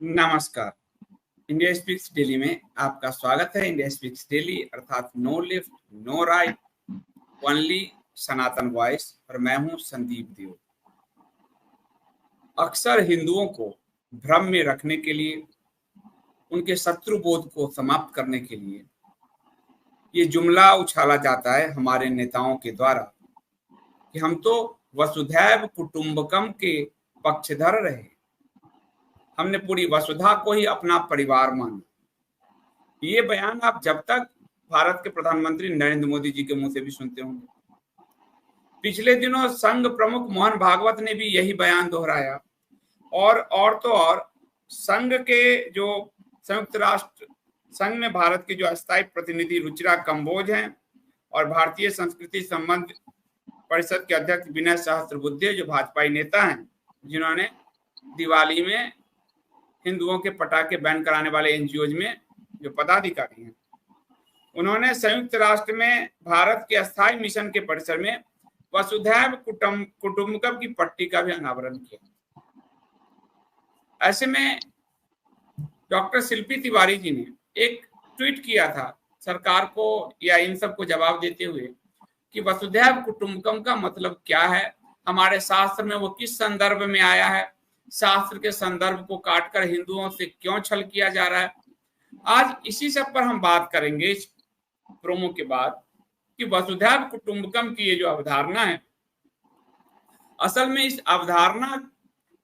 नमस्कार। India speaks daily में आपका स्वागत है। इंडिया स्पीक्स डेली अर्थात no left no right, only Sanatan voice. और मैं हूं संदीप देव। अक्सर हिंदुओं को भ्रम में रखने के लिए, उनके शत्रु बोध को समाप्त करने के लिए ये जुमला उछाला जाता है हमारे नेताओं के द्वारा कि हम तो वसुधैव कुटुंबकम के पक्षधर रहे, हमने पूरी वसुधा को ही अपना परिवार माना। ये बयान आप जब तक भारत के प्रधानमंत्री नरेंद्र मोदी जी के मुंह से भी सुनते होंगे। पिछले दिनों संघ प्रमुख मोहन भागवत ने भी यही बयान दोहराया। और तो और संघ के जो संयुक्त राष्ट्र संघ में भारत के जो अस्थायी प्रतिनिधि रुचिरा कंबोज हैं और भारतीय संस्कृति संबंध परिषद के अध्यक्ष विनय सहस्त्रबुद्धे जो भाजपाई नेता हैं, जिन्होंने दिवाली में हिंदुओं के पटाखे बैन कराने वाले एनजीओ में जो पदाधिकारी हैं, उन्होंने संयुक्त राष्ट्र में भारत के अस्थायी मिशन के परिसर में वसुधैव कुटुंबकम की पट्टी का भी अनावरण किया। ऐसे में डॉक्टर शिल्पी तिवारी जी ने एक ट्वीट किया था सरकार को या इन सबको जवाब देते हुए कि वसुधैव कुटुंबकम का मतलब क्या है, हमारे शास्त्र में वो किस संदर्भ में आया है, शास्त्र के संदर्भ को काटकर हिंदुओं से क्यों छल किया जा रहा है। आज इसी सब पर हम बात करेंगे इस प्रोमो के बाद कि वसुधैव कुटुंबकम की ये जो अवधारणा है, असल में इस अवधारणा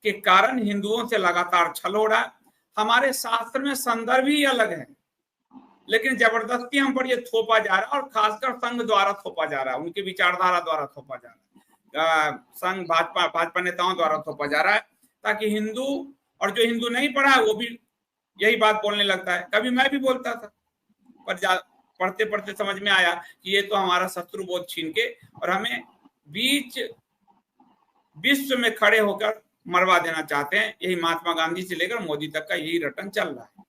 के कारण हिंदुओं से लगातार छल हो रहा है। हमारे शास्त्र में संदर्भ ही अलग है, लेकिन जबरदस्ती हम पर ये थोपा जा रहा है और खासकर संघ द्वारा थोपा जा रहा है, उनकी विचारधारा द्वारा थोपा जा रहा है, संघ भाजपा नेताओं द्वारा थोपा जा रहा है, ताकि हिंदू और जो हिंदू नहीं पढ़ा है वो भी यही बात बोलने लगता है। कभी मैं भी बोलता था, पर पढ़ते पढ़ते समझ में आया कि ये तो हमारा शत्रु बोध छीन के और हमें बीच विश्व में खड़े होकर मरवा देना चाहते हैं। यही महात्मा गांधी से लेकर मोदी तक का यही रटन चल रहा है।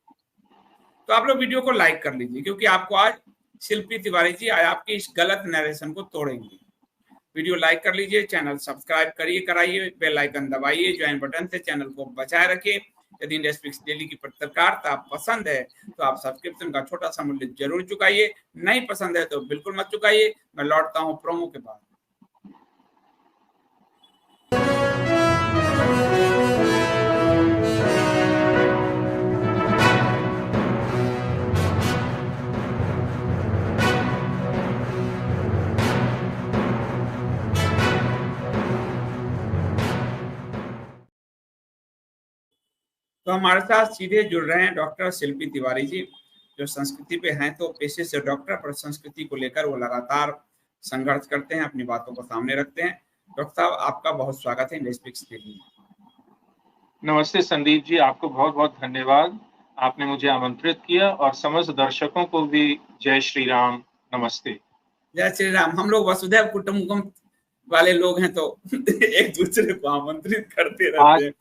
तो आप लोग वीडियो को लाइक कर लीजिए, क्योंकि आपको आज शिल्पी तिवारी जी आज आपके इस गलत नरेशन को तोड़ेंगे। वीडियो लाइक कर लीजिए, चैनल सब्सक्राइब कराइए, बेल आइकन दबाइए, ज्वाइन बटन से चैनल को बचाए रखिए। यदि इंडिया स्पीक्स डेली की पत्रकारिता पसंद है तो आप सब्सक्रिप्शन का छोटा सा मूल्य जरूर चुकाइए, नहीं पसंद है तो बिल्कुल मत चुकाइए। मैं लौटता हूं प्रोमो के बाद। तो हमारे साथ सीधे जुड़ रहे हैं डॉक्टर शिल्पी तिवारी जी, जो संस्कृति पे हैं तो पेशे से डॉक्टर, पर संस्कृति को लेकर वो लगातार संघर्ष करते हैं, अपनी बातों को सामने रखते हैं। डॉक्टर साहब, आपका बहुत स्वागत है इंडिया स्पीक्स के लिए। नमस्ते संदीप जी, आपको बहुत बहुत धन्यवाद। आपने मुझे आमंत्रित किया और समस्त दर्शकों को भी जय श्री राम, नमस्ते। जय श्री राम। हम लोग वसुधैव कुटुंबकम वाले लोग हैं तो एक दूसरे को आमंत्रित करते रहते हैं।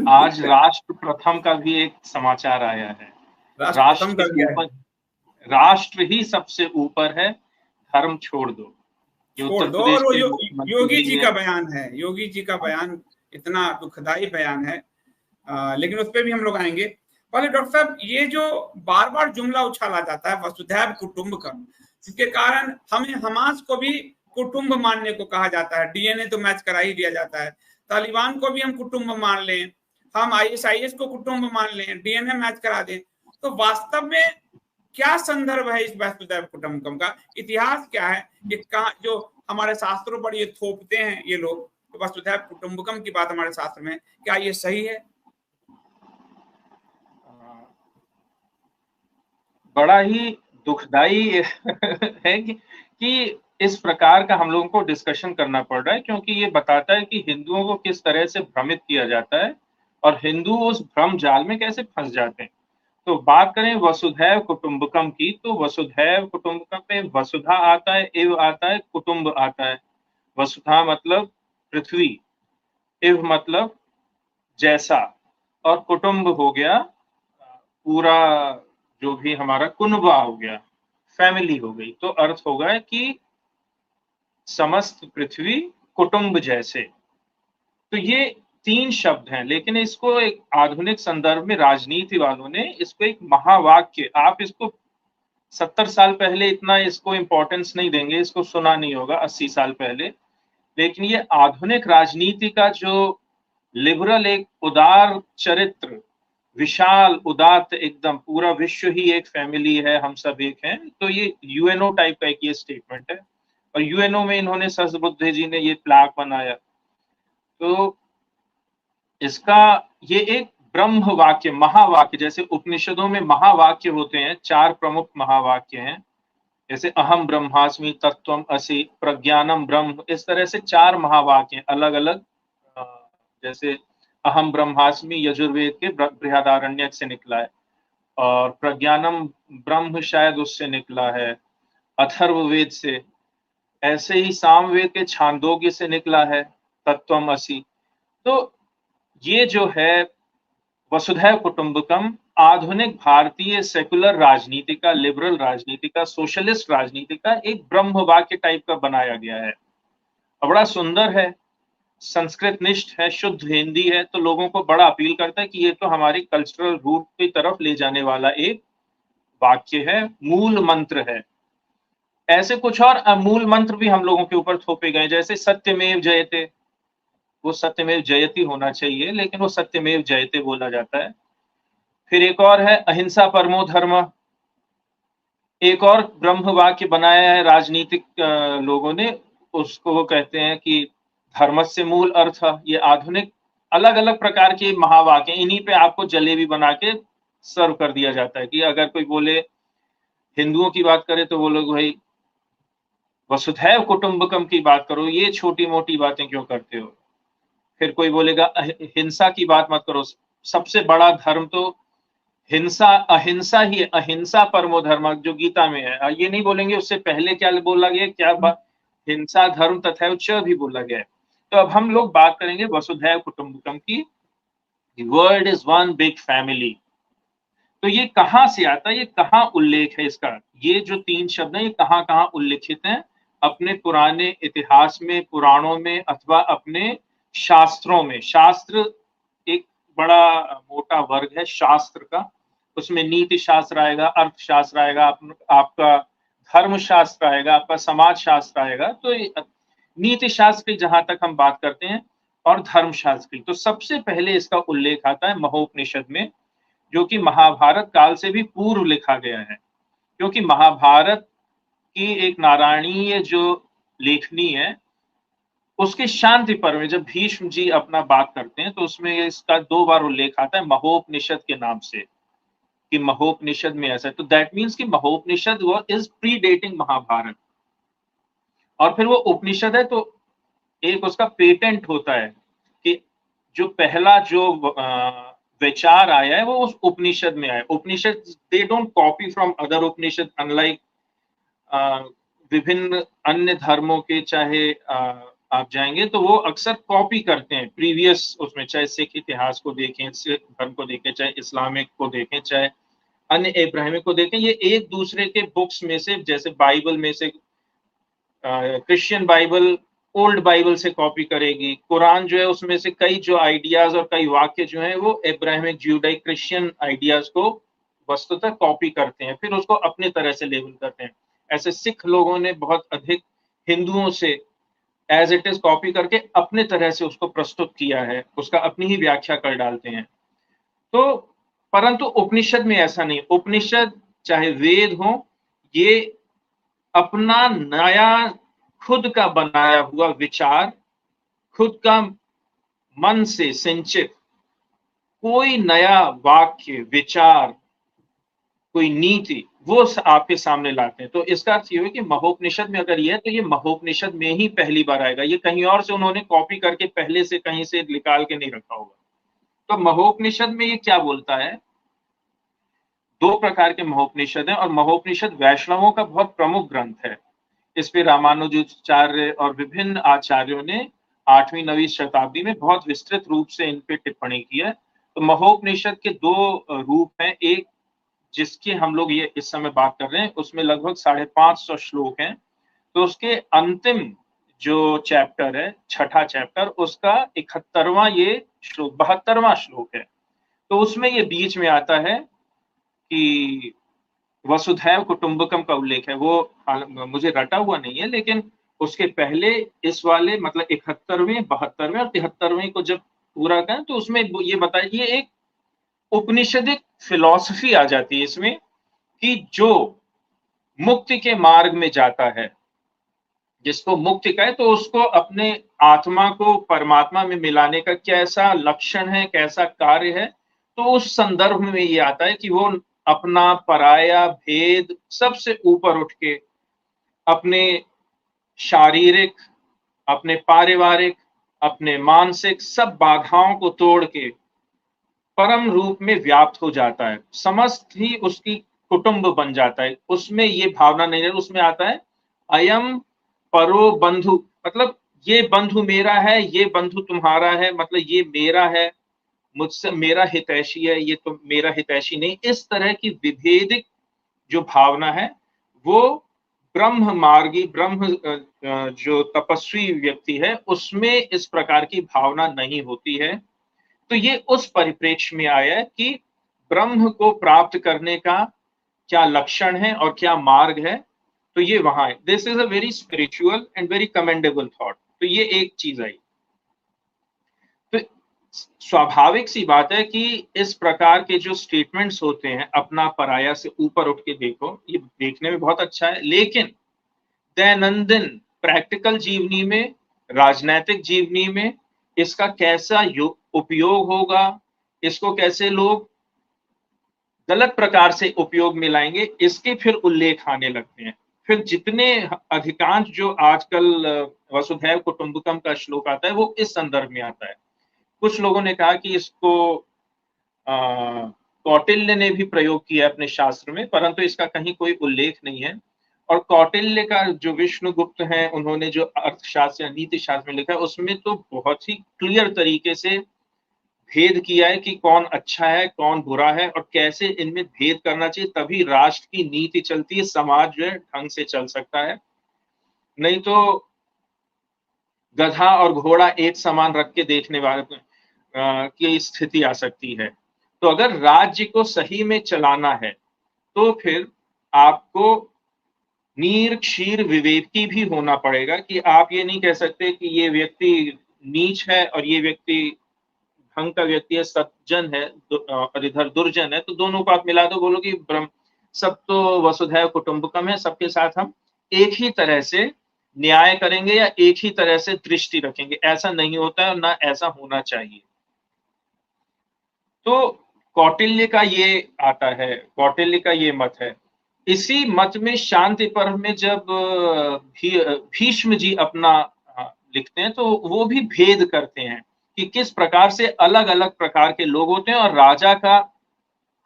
आज राष्ट्र प्रथम का भी एक समाचार आया है। राष्ट्र ही सबसे ऊपर है, धर्म छोड़ दो। छोड़ दो। और योगी जी का बयान है, योगी जी का बयान इतना दुखदाई बयान है, लेकिन उस पर भी हम लोग आएंगे। पहले डॉक्टर साहब, ये जो बार बार जुमला उछाला जाता है वसुधैव कुटुंबकम, जिसके कारण हमें हमास को भी कुटुंब मानने को कहा जाता है। डीएनए तो मैच करा ही दिया जाता है। तालिबान को भी हम कुटुंब मान लें, हम आईएसआईएस को कुटुंब मान लें, डीएनए मैच करा दें, तो वास्तव में क्या संदर्भ है इस वसुधैव कुटुंबकम का? इतिहास क्या है? ये कहाँ जो हमारे शास्त्रों पर ये थोपते हैं ये लोग, तो वसुधैव कुटुंबकम की बात हमारे शास्त्र में, क्या ये सही है? बड़ा ही दुखदाई है कि इस प्रकार का हम लोगों को डिस्कशन करना पड़ रहा है, क्योंकि ये बताता है कि हिंदुओं को किस तरह से भ्रमित किया जाता है और हिंदू उस भ्रम जाल में कैसे फंस जाते हैं। तो बात करें वसुधैव कुटुंबकम की, तो वसुधैव कुटुंबकम में वसुधा आता है, एव आता है, कुटुंब आता है। वसुधा मतलब पृथ्वी, इव मतलब जैसा, और कुटुंब हो गया पूरा, जो भी हमारा कुनबा हो गया, फैमिली हो गई। तो अर्थ होगा कि समस्त पृथ्वी कुटुंब जैसे। तो ये 3 शब्द हैं, लेकिन इसको एक आधुनिक संदर्भ में राजनीति वालों ने इसको एक महावाक्य, आप इसको 70 साल पहले इतना इसको इम्पोर्टेंस नहीं देंगे, इसको सुना नहीं होगा 80 साल पहले, लेकिन ये आधुनिक राजनीति का जो लिबरल एक उदार चरित्र, विशाल उदात्त, एकदम पूरा विश्व ही एक फैमिली है, हम सब एक हैं, तो ये यूएनओ टाइप का एक ये स्टेटमेंट है। और यूएनओ में इन्होंने सरसबुद्धे जी ने ये प्लाक बनाया, तो इसका ये एक ब्रह्म वाक्य, महावाक्य, जैसे उपनिषदों में महावाक्य होते हैं, 4 प्रमुख महावाक्य हैं, जैसे अहम ब्रह्मास्मि, तत्त्वम असि, प्रज्ञानम ब्रह्म, इस तरह से 4 महावाक्य अलग अलग। जैसे अहम ब्रह्मास्मि यजुर्वेद के बृहदारण्यक से निकला है, और प्रज्ञानम ब्रह्म शायद उससे निकला है अथर्ववेद से, ऐसे ही सामवेद के छांदोग्य से निकला है तत्त्वम असि। तो ये जो है वसुधैव कुटुंबकम आधुनिक भारतीय सेकुलर राजनीति का, लिबरल राजनीति का, सोशलिस्ट राजनीति का एक ब्रह्म वाक्य टाइप का बनाया गया है, और बड़ा सुंदर है, संस्कृत निष्ठ है, शुद्ध हिंदी है, तो लोगों को बड़ा अपील करता है कि ये तो हमारी कल्चरल रूट की तरफ ले जाने वाला एक वाक्य है, मूल मंत्र है। ऐसे कुछ और मूल मंत्र भी हम लोगों के ऊपर थोपे गए, जैसे सत्यमेव जयते, वो सत्यमेव जयति होना चाहिए, लेकिन वो सत्यमेव जयते बोला जाता है। फिर एक और है अहिंसा परमो धर्म, एक और ब्रह्म वाक्य बनाया है राजनीतिक लोगों ने, उसको वो कहते हैं कि धर्म से मूल अर्थ। ये आधुनिक अलग अलग प्रकार के महावाक्य, इन्हीं पे आपको जलेबी बना के सर्व कर दिया जाता है कि अगर कोई बोले, हिंदुओं की बात करे तो वो लोग भाई वसुधैव कुटुंबकम की बात करो, ये छोटी मोटी बातें क्यों करते हो। फिर कोई बोलेगा हिंसा की बात मत करो, सबसे बड़ा धर्म तो हिंसा, अहिंसा ही है, अहिंसा परमो धर्म जो गीता में है। ये नहीं बोलेंगे उससे पहले क्या बोला गया, क्या बात, हिंसा धर्म तथैव च भी बोला गया है। तो अब हम लोग बात करेंगे वसुधैव कुटुंबकम की, world is one big family. तो ये कहां से आता है, ये कहां उल्लेख है इसका, ये जो 3 शब्द हैं ये कहां कहां उल्लेखित हैं अपने पुराने इतिहास में, पुराणों में, अथवा अपने शास्त्रों में। शास्त्र एक बड़ा मोटा वर्ग है शास्त्र का, उसमें नीति शास्त्र आएगा, अर्थशास्त्र आएगा, आपका धर्म शास्त्र आएगा, आपका समाज शास्त्र आएगा। तो नीति शास्त्र की जहां तक हम बात करते हैं और धर्मशास्त्र की, तो सबसे पहले इसका उल्लेख आता है महोपनिषद में, जो कि महाभारत काल से भी पूर्व लिखा गया है। क्योंकि महाभारत की एक नारायणीय जो लेखनी है, उसके शांति पर्व में जब भीष्म जी अपना बात करते हैं तो उसमें इसका 2 बार उल्लेख आता है महोपनिषद के नाम से, कि महोपनिषद में ऐसा है। तो दैट मीन्स कि महोपनिषद वो इज प्रीडेटिंग महाभारत। और फिर वो उपनिषद है, तो एक उसका पेटेंट होता है कि जो पहला जो विचार आया है वो उस उपनिषद में आया। Upanishad they don't copy from other Upanishad, unlike विभिन्न अन्य धर्मों के, चाहे आप जाएंगे तो वो अक्सर कॉपी करते हैं प्रीवियस उसमें, चाहे सिख इतिहास को देखें, सिख धर्म को देखें, चाहे इस्लामिक को देखें, चाहे अन्य इब्राहिमिक को देखें, ये एक दूसरे के बुक्स में से, जैसे बाइबल में से क्रिश्चियन बाइबल ओल्ड बाइबल से कॉपी करेगी, कुरान जो है उसमें से कई जो आइडियाज और कई वाक्य जो हैं वो इब्राहिमिक, ज्यूडाइक, क्रिश्चियन आइडियाज को वस्तुतः कॉपी करते हैं, फिर उसको अपने तरह से लेबल करते हैं। ऐसे सिख लोगों ने बहुत अधिक हिंदुओं से एज इट इज कॉपी करके अपने तरह से उसको प्रस्तुत किया है, उसका अपनी ही व्याख्या कर डालते हैं। तो परंतु उपनिषद में ऐसा नहीं, उपनिषद चाहे वेद हो, ये अपना नया खुद का बनाया हुआ विचार, खुद का मन से सिंचित कोई नया वाक्य, विचार, कोई नीति, वो आपके सामने लाते हैं। तो इसका अर्थ ये है कि महोपनिषद में अगर ये है तो ये महोपनिषद में ही पहली बार आएगा, ये कहीं और से उन्होंने कॉपी करके पहले से कहीं से निकाल के नहीं रखा होगा। तो महोपनिषद में ये क्या बोलता है, 2 प्रकार के महोपनिषद हैं, और महोपनिषद वैष्णवों का बहुत प्रमुख ग्रंथ है। इस पे रामानुजाचार्य और विभिन्न आचार्यों ने 8वीं 9वीं शताब्दी में बहुत विस्तृत रूप से इन पे टिप्पणी की है। तो महोपनिषद के 2 रूप हैं, एक जिसकी हम लोग ये इस समय बात कर रहे हैं, उसमें लगभग 550 श्लोक हैं। तो उसके अंतिम जो चैप्टर है, छठा चैप्टर, उसका 71वां ये श्लोक, 72वां श्लोक है। तो उसमें ये बीच में आता है कि वसुधैव कुटुंबकम का उल्लेख है। वो मुझे रटा हुआ नहीं है, लेकिन उसके पहले इस वाले मतलब 71वें, 72वें और 73वें को जब पूरा करें तो उसमें ये बताया, ये एक उपनिषदिक फिलॉसफी आ जाती है इसमें कि जो मुक्ति के मार्ग में जाता है, जिसको मुक्ति कहे, तो उसको अपने आत्मा को परमात्मा में मिलाने का कैसा लक्षण है, कैसा कार्य है। तो उस संदर्भ में ये आता है कि वो अपना पराया भेद सबसे ऊपर उठ के अपने शारीरिक, अपने पारिवारिक, अपने मानसिक सब बाधाओं को तोड़ के परम रूप में व्याप्त हो जाता है, समस्त ही उसकी कुटुंब बन जाता है। उसमें ये भावना नहीं है, उसमें आता है अयम परो बंधु, मतलब ये बंधु मेरा है, ये बंधु तुम्हारा है, मतलब ये मेरा है, मुझसे मेरा हितैषी है, ये तो मेरा हितैषी नहीं। इस तरह की विभेदिक जो भावना है वो ब्रह्म मार्गी, ब्रह्म जो तपस्वी व्यक्ति है उसमें इस प्रकार की भावना नहीं होती है। तो ये उस परिप्रेक्ष्य में आया कि ब्रह्म को प्राप्त करने का क्या लक्षण है और क्या मार्ग है। तो ये वहां है। This is a very spiritual and very commendable thought. तो ये एक चीज आई। तो स्वाभाविक सी बात है कि इस प्रकार के जो स्टेटमेंट्स होते हैं, अपना पराया से ऊपर उठ के देखो, ये देखने में बहुत अच्छा है, लेकिन दैनंदिन प्रैक्टिकल जीवनी में, राजनैतिक जीवनी में इसका कैसा उपयोग होगा, इसको कैसे लोग गलत प्रकार से उपयोग में लाएंगे, इसके फिर उल्लेख आने लगते हैं। फिर जितने अधिकांश जो आजकल वसुधैव कुटुंबकम का श्लोक आता है वो इस संदर्भ में आता है। कुछ लोगों ने कहा कि इसको कौटिल्य ने भी प्रयोग किया अपने शास्त्र में, परंतु इसका कहीं कोई उल्लेख नहीं है। और कौटिल्य का जो विष्णुगुप्त है, उन्होंने जो अर्थशास्त्र या नीति शास्त्र में लिखा है उसमें तो बहुत ही क्लियर तरीके से भेद किया है कि कौन अच्छा है, कौन बुरा है, और कैसे इनमें भेद करना चाहिए, तभी राष्ट्र की नीति चलती है, समाज जो है ढंग से चल सकता है। नहीं तो गधा और घोड़ा एक समान रख के देखने वाले की स्थिति आ सकती है। तो अगर राज्य को सही में चलाना है तो फिर आपको नीर क्षीर विवेकी भी होना पड़ेगा कि आप ये नहीं कह सकते कि ये व्यक्ति नीच है और ये व्यक्ति ढंग का व्यक्ति है, सज्जन है और इधर दुर्जन है, तो दोनों को आप मिला दो, बोलो कि ब्रह्म सब तो वसुधैव कुटुंबकम है, सबके साथ हम एक ही तरह से न्याय करेंगे या एक ही तरह से दृष्टि रखेंगे। ऐसा नहीं होता है और ना ऐसा होना चाहिए। तो कौटिल्य का ये आता है, कौटिल्य का ये मत है। इसी मत में शांति पर्व में जब भीष्म जी अपना लिखते हैं तो वो भी भेद करते हैं कि किस प्रकार से अलग अलग प्रकार के लोग होते हैं और राजा का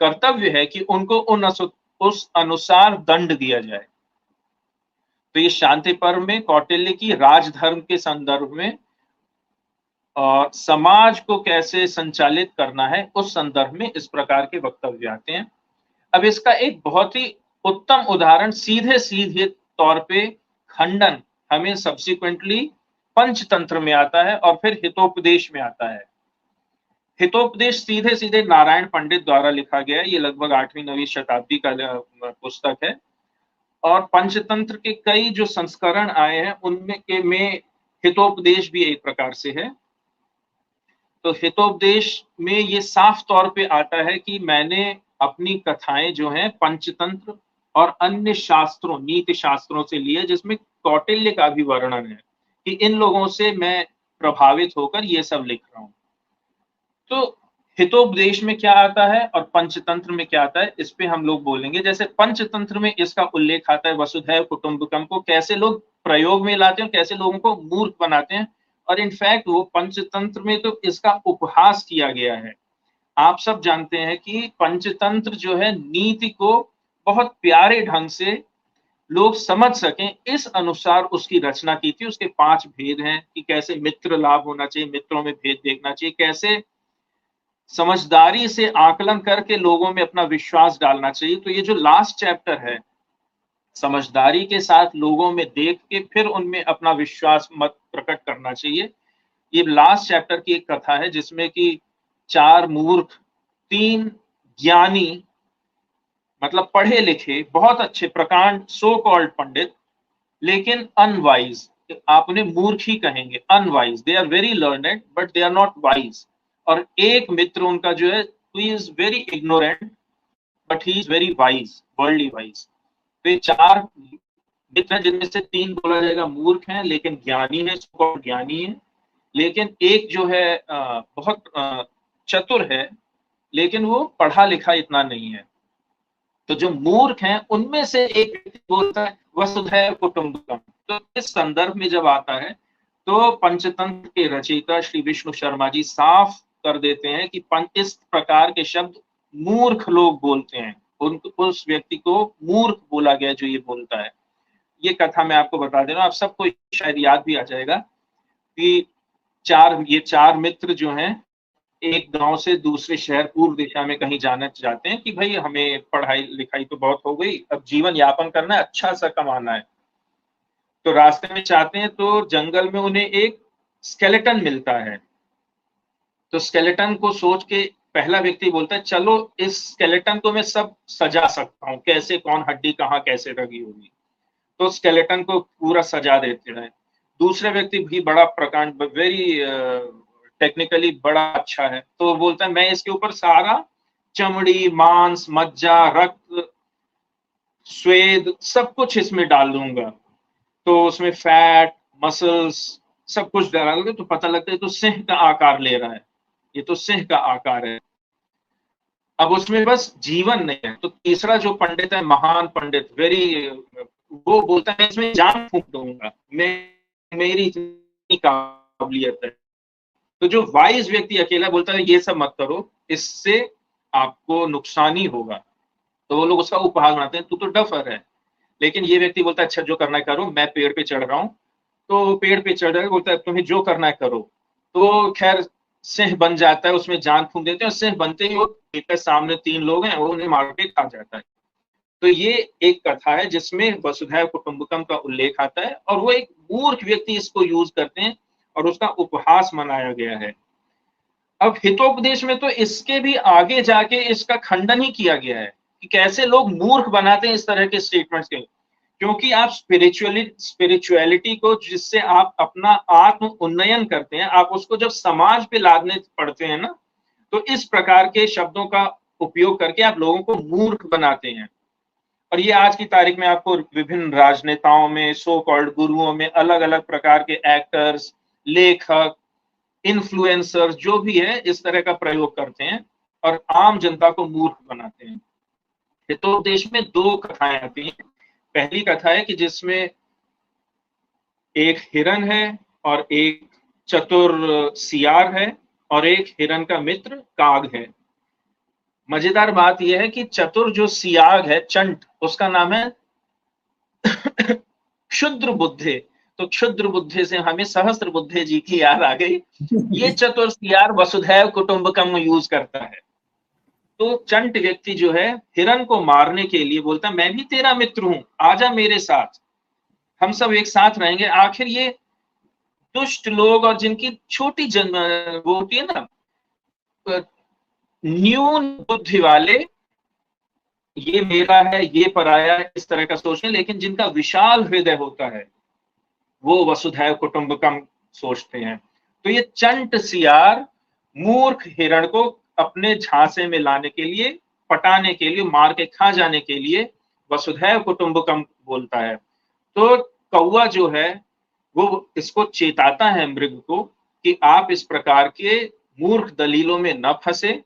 कर्तव्य है कि उनको उस अनुसार दंड दिया जाए। तो ये शांति पर्व में कौटिल्य की राजधर्म के संदर्भ में और समाज को कैसे संचालित करना है उस संदर्भ में इस प्रकार के वक्तव्य आते हैं। अब इसका एक बहुत ही उत्तम उदाहरण सीधे सीधे तौर पे खंडन हमें सब्सिक्वेंटली पंचतंत्र में आता है और फिर हितोपदेश में आता है। हितोपदेश सीधे सीधे नारायण पंडित द्वारा लिखा गया है, ये लगभग 8वीं-9वीं शताब्दी का पुस्तक है। और पंचतंत्र के कई जो संस्करण आए हैं उनमें हितोपदेश भी एक प्रकार से है। तो हितोपदेश में ये साफ तौर पे आता है कि मैंने अपनी कथाएं जो हैं पंचतंत्र और अन्य शास्त्रों, नीति शास्त्रों से लिए, जिसमें कौटिल्य का भी वर्णन है कि इन लोगों से मैं प्रभावित होकर ये सब लिख रहा हूं। तो हितोपदेश में क्या आता है और पंचतंत्र में क्या आता है, इस पे हम लोग बोलेंगे। जैसे पंचतंत्र में इसका उल्लेख आता है वसुधैव कुटुंबकम को कैसे लोग प्रयोग में लाते हैं, कैसे लोगों को मूर्ख बनाते हैं, और इनफैक्ट वो पंचतंत्र में तो इसका उपहास किया गया है। आप सब जानते हैं कि पंचतंत्र जो है नीति को बहुत प्यारे ढंग से लोग समझ सकें इस अनुसार उसकी रचना की थी। उसके 5 भेद हैं कि कैसे मित्र लाभ होना चाहिए, मित्रों में भेद देखना चाहिए, कैसे समझदारी से आकलन करके लोगों में अपना विश्वास डालना चाहिए। तो ये जो लास्ट चैप्टर है समझदारी के साथ लोगों में देख के फिर उनमें अपना विश्वास मत प्रकट करना चाहिए। ये लास्ट चैप्टर की एक कथा है जिसमें कि 4 मूर्ख 3 ज्ञानी, मतलब पढ़े लिखे बहुत अच्छे प्रकांड सो कॉल्ड पंडित, लेकिन अनवाइज, आप उन्हें मूर्ख ही कहेंगे, unwise. They are very learned but they are not wise. और एक मित्र उनका जो है, he is very ignorant but he is very wise, worldly wise. तो 4 मित्र हैं जिनमें से 3 बोला जाएगा मूर्ख हैं लेकिन ज्ञानी है, ज्ञानी है। लेकिन एक जो है बहुत चतुर है, लेकिन वो पढ़ा लिखा इतना नहीं है। तो जो मूर्ख हैं उनमें से एक व्यक्ति बोलता है वसुधैव कुटुंबकम। तो इस संदर्भ में जब आता है तो पंचतंत्र के रचयिता श्री विष्णु शर्मा जी साफ कर देते हैं कि इस प्रकार के शब्द मूर्ख लोग बोलते हैं, उस व्यक्ति को मूर्ख बोला गया जो ये बोलता है। ये कथा मैं आपको बता दे रहा हूँ, आप सबको शायद याद भी आ जाएगा कि 4 मित्र जो हैं एक गांव से दूसरे शहर पूर्व दिशा में कहीं जाना चाहते हैं कि भाई हमें पढ़ाई लिखाई तो बहुत हो गई, अब जीवन यापन करना है, अच्छा सा कमाना है। तो रास्ते में चाहते हैं तो जंगल में उन्हें एक स्केलेटन मिलता है। तो स्केलेटन को सोच के पहला व्यक्ति बोलता है चलो इस स्केलेटन को मैं सब सजा सकता हूँ, कैसे, कौन हड्डी कहाँ कैसे लगी होगी। तो स्केलेटन को पूरा सजा देते हैं। दूसरे व्यक्ति भी बड़ा प्रकांड, वेरी टेक्निकली बड़ा अच्छा है, तो बोलता है मैं इसके ऊपर सारा चमड़ी, मांस, मज्जा, रक्त, स्वेद सब कुछ इसमें डाल दूंगा। तो उसमें फैट, मसल्स सब कुछ डाल दूंगा, तो पता लगता है तो सिंह का आकार ले रहा है, ये तो सिंह का आकार है। अब उसमें बस जीवन नहीं है। तो तीसरा जो पंडित है, महान पंडित, वेरी, वो बोलता है इसमें जान फूंक दूंगा, मेरी इतनी काबिलियत है। तो जो वाइज व्यक्ति अकेला बोलता है ये सब मत करो, इससे आपको नुकसान ही होगा। तो वो लोग उसका उपहास बनाते हैं, तू तो डफर है। लेकिन ये व्यक्ति बोलता है अच्छा जो करना है करो, मैं पेड़ पे चढ़ रहा हूँ। तो पेड़ पे चढ़ रहा है, बोलता है तुम्हें जो करना है करो। तो खैर सिंह बन जाता है, उसमें जान फूंक देते हैं, और सिंह बनते ही वो सामने 3 लोग हैं, वो उन्हें मार के खा जाता है। तो ये एक कथा है जिसमें वसुधैव कुटुंबकम का उल्लेख आता है, और वो एक मूर्ख व्यक्ति इसको यूज करते हैं और उसका उपहास मनाया गया है। अब हितोपदेश में तो इसके भी आगे जाके इसका खंडन ही किया गया है कि कैसे लोग मूर्ख बनाते हैं इस तरह के स्टेटमेंट्स के। क्योंकि आप स्पिरिचुअलिटी को, जिससे आप अपना आत्म उन्नयन करते हैं, आप उसको जब समाज पे लादने पड़ते हैं ना, तो इस प्रकार के शब्दों का उपयोग करके आप लोगों को मूर्ख बनाते हैं। और ये आज की तारीख में आपको विभिन्न राजनेताओं में, सो कॉल्ड गुरुओं में, अलग अलग प्रकार के एक्टर्स, लेखक, इन्फ्लुएंसर्स जो भी है इस तरह का प्रयोग करते हैं और आम जनता को मूर्ख बनाते हैं। हितोपदेश में 2 कथाएं आती हैं। पहली कथा है कि जिसमें एक हिरन है और एक चतुर सियार है और एक हिरन का मित्र काग है। मजेदार बात यह है कि चतुर जो सियाग है, चंट, उसका नाम है क्षुद्र बुद्धे। तो क्षुद्र बुद्धे से हमें सहस्त्र बुद्धे जी की याद आ गई। ये चतुर सियार वसुधैव कुटुंबकम यूज करता है। तो चंट व्यक्ति जो है हिरन को मारने के लिए बोलता है मैं भी तेरा मित्र हूं, आजा मेरे साथ, हम सब एक साथ रहेंगे। आखिर ये दुष्ट लोग और जिनकी छोटी जन्म वो होती है ना, न्यून बुद्धि वाले, ये मेरा है ये पराया, इस तरह का सोचने, लेकिन जिनका विशाल हृदय होता है वो वसुधैव कुटुंबकम सोचते हैं। तो ये चंट सियार मूर्ख हिरण को अपने झांसे में लाने के लिए, पटाने के लिए, मार के खा जाने के लिए वसुधैव कुटुंबकम बोलता है। तो कौवा जो है वो इसको चेताता है मृग को कि आप इस प्रकार के मूर्ख दलीलों में न फंसे,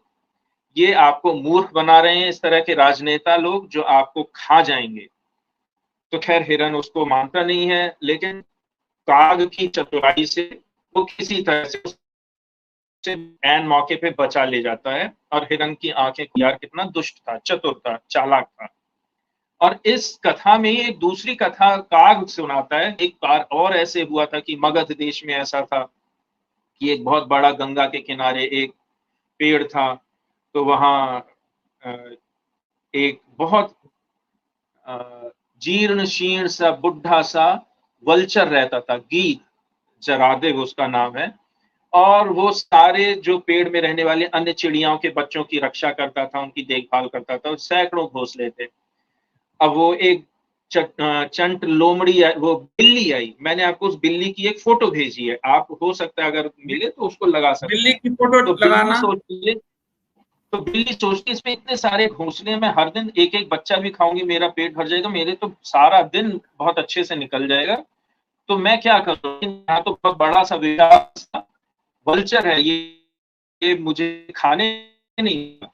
ये आपको मूर्ख बना रहे हैं इस तरह के राजनेता लोग जो आपको खा जाएंगे। तो खैर हिरन उसको मानता नहीं है, लेकिन काग की चतुराई से वो किसी तरह से ऐन मौके पे बचा ले जाता है। और हिरन की आंखें, यार कितना दुष्ट था, चतुर था, चालाक था। और इस कथा में एक दूसरी कथा काग सुनाता है। एक बार और ऐसे हुआ था कि मगध देश में ऐसा था कि एक बहुत बड़ा गंगा के किनारे एक पेड़ था। तो वहां एक बहुत जीर्ण शीर्ण सा बुढ़ा सा वल्चर रहता था, गीद, जरादेव उसका नाम है, और वो सारे जो पेड़ में रहने वाले अन्य चिड़ियाओं के बच्चों की रक्षा करता था, उनकी देखभाल करता था, सैकड़ों घोंसले थे। अब वो एक चंट लोमड़ी वो बिल्ली आई, मैंने आपको उस बिल्ली की एक फोटो भेजी है, आप हो सकता है अगर मिले तो उसको लगा सकते बिल्ली हैं। की फोटो तो लगाना। बिल्ली सोचती है इसमें इतने सारे घोंसले, मैं हर दिन एक एक बच्चा भी खाऊंगी, मेरा पेट भर जाएगा, मेरे तो सारा दिन बहुत अच्छे से निकल जाएगा, तो मैं क्या करूं, यहाँ तो बहुत बड़ा सा विशाल वल्चर है, ये मुझे खाने नहीं।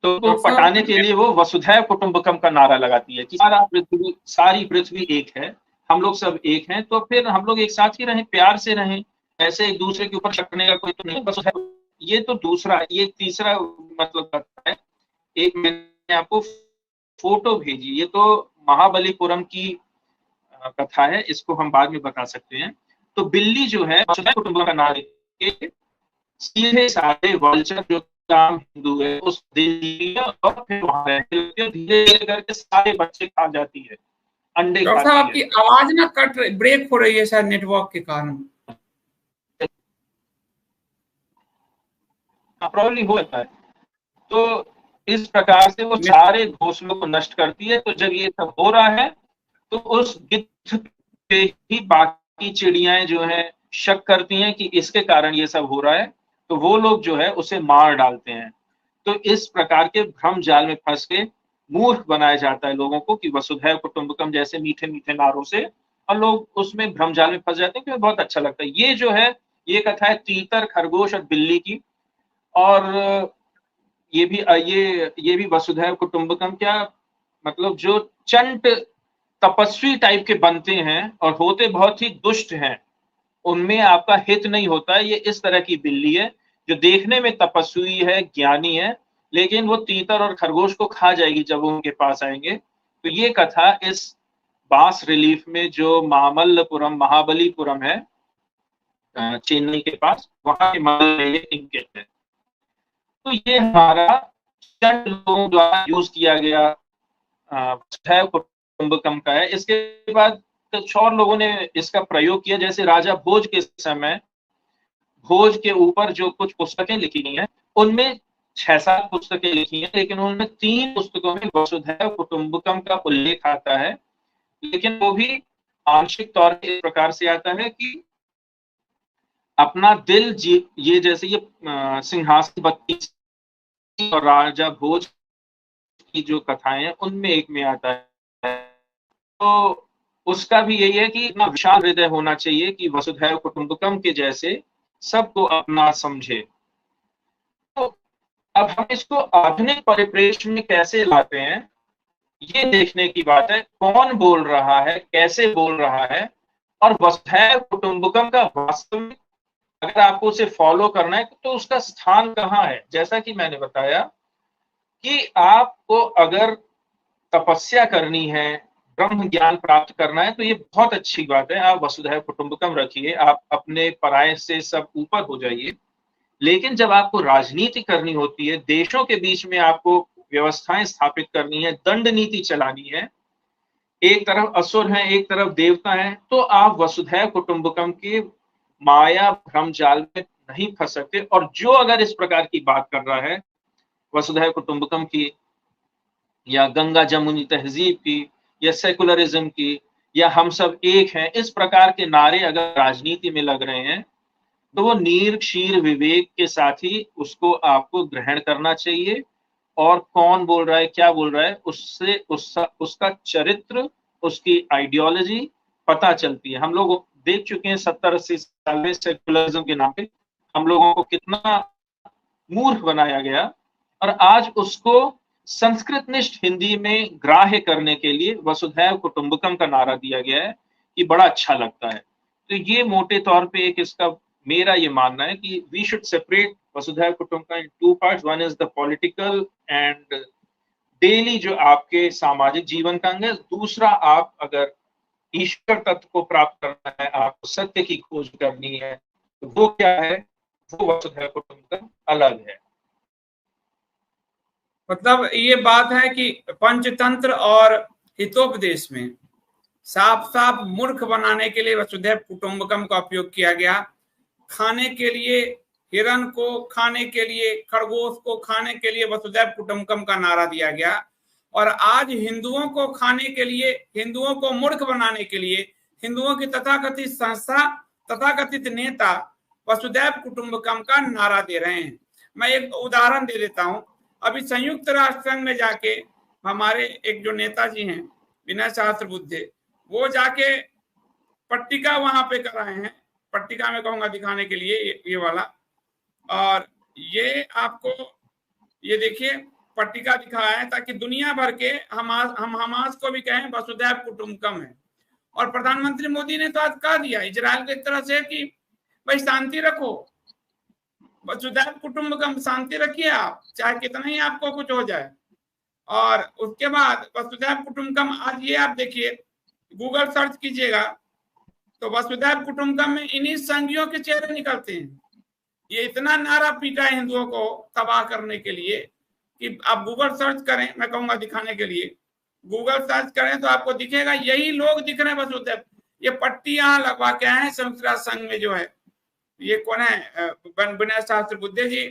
तो वो पटाने के लिए वो वसुधैव कुटुंबकम का नारा लगाती है कि सारी पृथ्वी एक है, हम लोग सब एक हैं, तो फिर हम लोग एक साथ ही रहें, प्यार से रहें, ऐसे एक दूसरे के ऊपर शक करने का कोई तो नहीं। वसुधैव, ये तो दूसरा, ये तीसरा मतलब है। एक मैंने आपको फोटो भेजी, ये तो महाबलीपुरम की कथा है, इसको हम बाद में बता सकते हैं। तो बिल्ली जो है वसुधैव कुटुंबकम का नारा के सीधे साधे वल्चर जो आम हिंदू है उस दिल्ली और फिर वहां रहते धीरे धीरे करके सारे बच्चे खा जाती है, अंडे डॉक्टर साहब खाती आपकी है। आवाज ना कट रही, ब्रेक हो रही है शायद नेटवर्क के कारण। प्रॉब्लम हो जाता है। तो इस प्रकार से वो सारे घोंसलों को नष्ट करती है। तो जब ये सब हो रहा है तो उस गिद्ध पे ही बाकी चिड़ियाएं जो है शक करती हैं कि इसके कारण ये सब हो रहा है, तो वो लोग जो है उसे मार डालते हैं। तो इस प्रकार के भ्रम जाल में फंस के मूर्ख बनाया जाता है लोगों को कि वसुधैव कुटुंबकम जैसे मीठे मीठे नारों से, और लोग उसमें भ्रम जाल में फंस जाते हैं, क्योंकि बहुत अच्छा लगता है। ये जो है ये कथा है तीतर, खरगोश और बिल्ली की। और ये भी वसुधैव कुटुंबकम क्या मतलब जो चंट तपस्वी टाइप के बनते हैं और होते बहुत ही दुष्ट हैं, उनमें आपका हित नहीं होता है। ये इस तरह की बिल्ली है जो देखने में तपस्वी है, ज्ञानी है, लेकिन वो तीतर और खरगोश को खा जाएगी जब वो उनके पास आएंगे। तो ये कथा इस बास रिलीफ में जो मामल्लपुरम, महाबलीपुरम है चेन्नई के पास, वहां के इनके है। तो ये हमारा चंद लोगों द्वारा यूज किया गया कुटुंबकम का है। इसके बाद कुछ और लोगों ने इसका प्रयोग किया, जैसे राजा भोज के समय भोज के ऊपर जो कुछ पुस्तकें लिखी गई हैं, उनमें 6-7 पुस्तकें लिखी हैं, लेकिन उनमें 3 पुस्तकों में वसुधैव कुटुंबकम का उल्लेख आता है, लेकिन वो भी आंशिक तौर पर इस प्रकार से आता है कि अपना दिल ये जैसे ये सिंहासन 32 और राजा भोज की जो कथाएं हैं उनमें एक में आता है। तो उसका भी यही है कि इतना विशाल हृदय होना चाहिए कि वसुधैव कुटुंबकम के जैसे सबको अपना समझे। तो अब हम इसको आधुनिक परिप्रेक्ष्य में कैसे लाते हैं, ये देखने की बात है। कौन बोल रहा है, कैसे बोल रहा है, और वसुधैव कुटुंबकम का वास्तव में अगर आपको उसे फॉलो करना है तो उसका स्थान कहाँ है। जैसा कि मैंने बताया कि आपको अगर तपस्या करनी है, ब्रह्म ज्ञान प्राप्त करना है, तो ये बहुत अच्छी बात है, आप वसुधैव कुटुंबकम रखिए, आप अपने पराये से सब ऊपर हो जाइए। लेकिन जब आपको राजनीति करनी होती है, देशों के बीच में आपको व्यवस्थाएं स्थापित करनी है, दंड नीति चलानी है, एक तरफ असुर हैं, एक तरफ देवता हैं, तो आप वसुधैव कुटुंबकम के माया भ्रम जाल में नहीं फंस सकते। और जो अगर इस प्रकार की बात कर रहा है वसुधैव कुटुंबकम की, या गंगा जमुनी तहजीब की, या सेकुलरिज्म की, या हम सब एक हैं, इस प्रकार के नारे अगर राजनीति में लग रहे हैं, तो वो नीर क्षीर विवेक के साथ ही उसको आपको ग्रहण करना चाहिए। और कौन बोल रहा है, क्या बोल रहा है, उससे उसका चरित्र, उसकी आइडियोलॉजी पता चलती है। हम लोग देख चुके हैं 70-80 साल में सेकुलरिज्म के नाम पे हम लोगों को कितना मूर्ख बनाया गया, और आज उसको संस्कृतनिष्ठ हिंदी में ग्राह्य करने के लिए वसुधैव कुटुंबकम का नारा दिया गया है, कि बड़ा अच्छा लगता है। तो ये मोटे तौर पे एक इसका मेरा ये मानना है कि वी शुड सेपरेट वसुधैव कुटुंबकम इन 2 parts. One is the political and daily जो आपके सामाजिक जीवन का अंग है, दूसरा आप अगर ईश्वर तत्व को प्राप्त करना है, आपको सत्य की खोज करनी है, तो वो क्या है, वो वसुधैव कुटुंबकम अलग है। मतलब ये बात है कि पंचतंत्र और हितोपदेश में साफ साफ मूर्ख बनाने के लिए वसुधैव कुटुंबकम का उपयोग किया गया। खाने के लिए हिरण को, खाने के लिए खरगोश को, खाने के लिए वसुधैव कुटुंबकम का नारा दिया गया। और आज हिंदुओं को खाने के लिए, हिंदुओं को मूर्ख बनाने के लिए हिंदुओं की तथाकथित संस्था, तथाकथित नेता वसुधैव कुटुंबकम का नारा दे रहे हैं। मैं एक उदाहरण दे देता हूं। अभी संयुक्त राष्ट्र संघ में जाके हमारे एक जो नेताजी हैं विनय सहस्त्रबुद्धे, वो जाके पट्टिका वहां पे कराए हैं। पट्टिका में कहूंगा दिखाने के लिए ये वाला, और ये आपको ये देखिए पट्टिका दिखाया है ताकि दुनिया भर के हम हमास को भी कहें वसुधैव कुटुंबकम है। और प्रधानमंत्री मोदी ने तो आज कह दिया इजराइल की तरह से कि भाई शांति रखो, वसुधैव कुटुंबकम, शांति रखिए आप, चाहे कितना ही आपको कुछ हो जाए। और उसके बाद वसुधैव कुटुंबकम, आज ये आप देखिए गूगल सर्च कीजिएगा तो वसुधैव कुटुंबकम में इन्हीं संघियों के चेहरे निकलते हैं। ये इतना नारा पीटा है हिंदुओं को तबाह करने के लिए कि आप गूगल सर्च करें, मैं कहूंगा दिखाने के लिए, गूगल सर्च करें तो आपको दिखेगा यही लोग दिख रहे हैं वसुधैव। ये पट्टी यहाँ लगवा के आए हैं संयुक्त राष्ट्र संघ में जो है, ये कौन है, विनय सहस्त्रबुद्धे जी,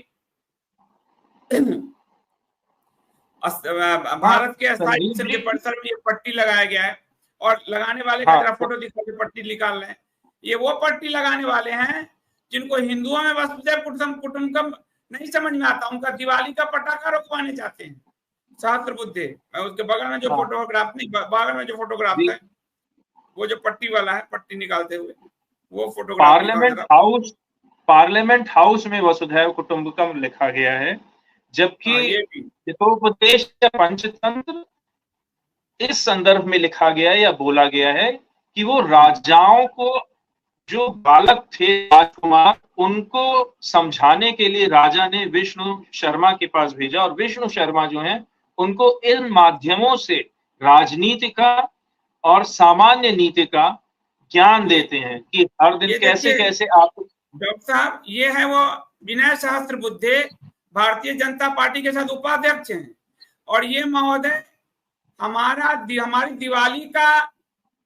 भारत के स्थायी मिशन के परिसर में ये पट्टी लगाया गया है। और लगाने वाले का जरा फोटो दिखा के पट्टी निकाल रहे हैं। ये वो पट्टी लगाने वाले हैं जिनको हिंदुओं में वसुधैव कुटुंबकम नहीं समझ में आता, उनका दिवाली का पटाखा रुकवाने चाहते हैं सहस्त्रबुद्धे। उसके बगल में जो फोटोग्राफ नहीं, बगल में जो फोटोग्राफ है वो जो पट्टी वाला है, पट्टी निकालते हुए वो फोटोग्राफ। पार्लियामेंट हाउस में वसुधैव कुटुंबकम लिखा गया है, जबकि हितोपदेश या पंचतंत्र इस संदर्भ में लिखा गया है या बोला गया है कि वो राजाओं को, जो बालक थे राजकुमार, उनको समझाने के लिए राजा ने विष्णु शर्मा के पास भेजा, और विष्णु शर्मा जो हैं उनको इन माध्यमों से राजनीति का और सामान्य नीति का ज्ञान देते हैं कि हर दिन कैसे कैसे आप। डॉक्टर साहब, ये है वो विनय सहस्त्रबुद्धे, भारतीय जनता पार्टी के साथ उपाध्यक्ष हैं। और ये महोदय हमारी दिवाली का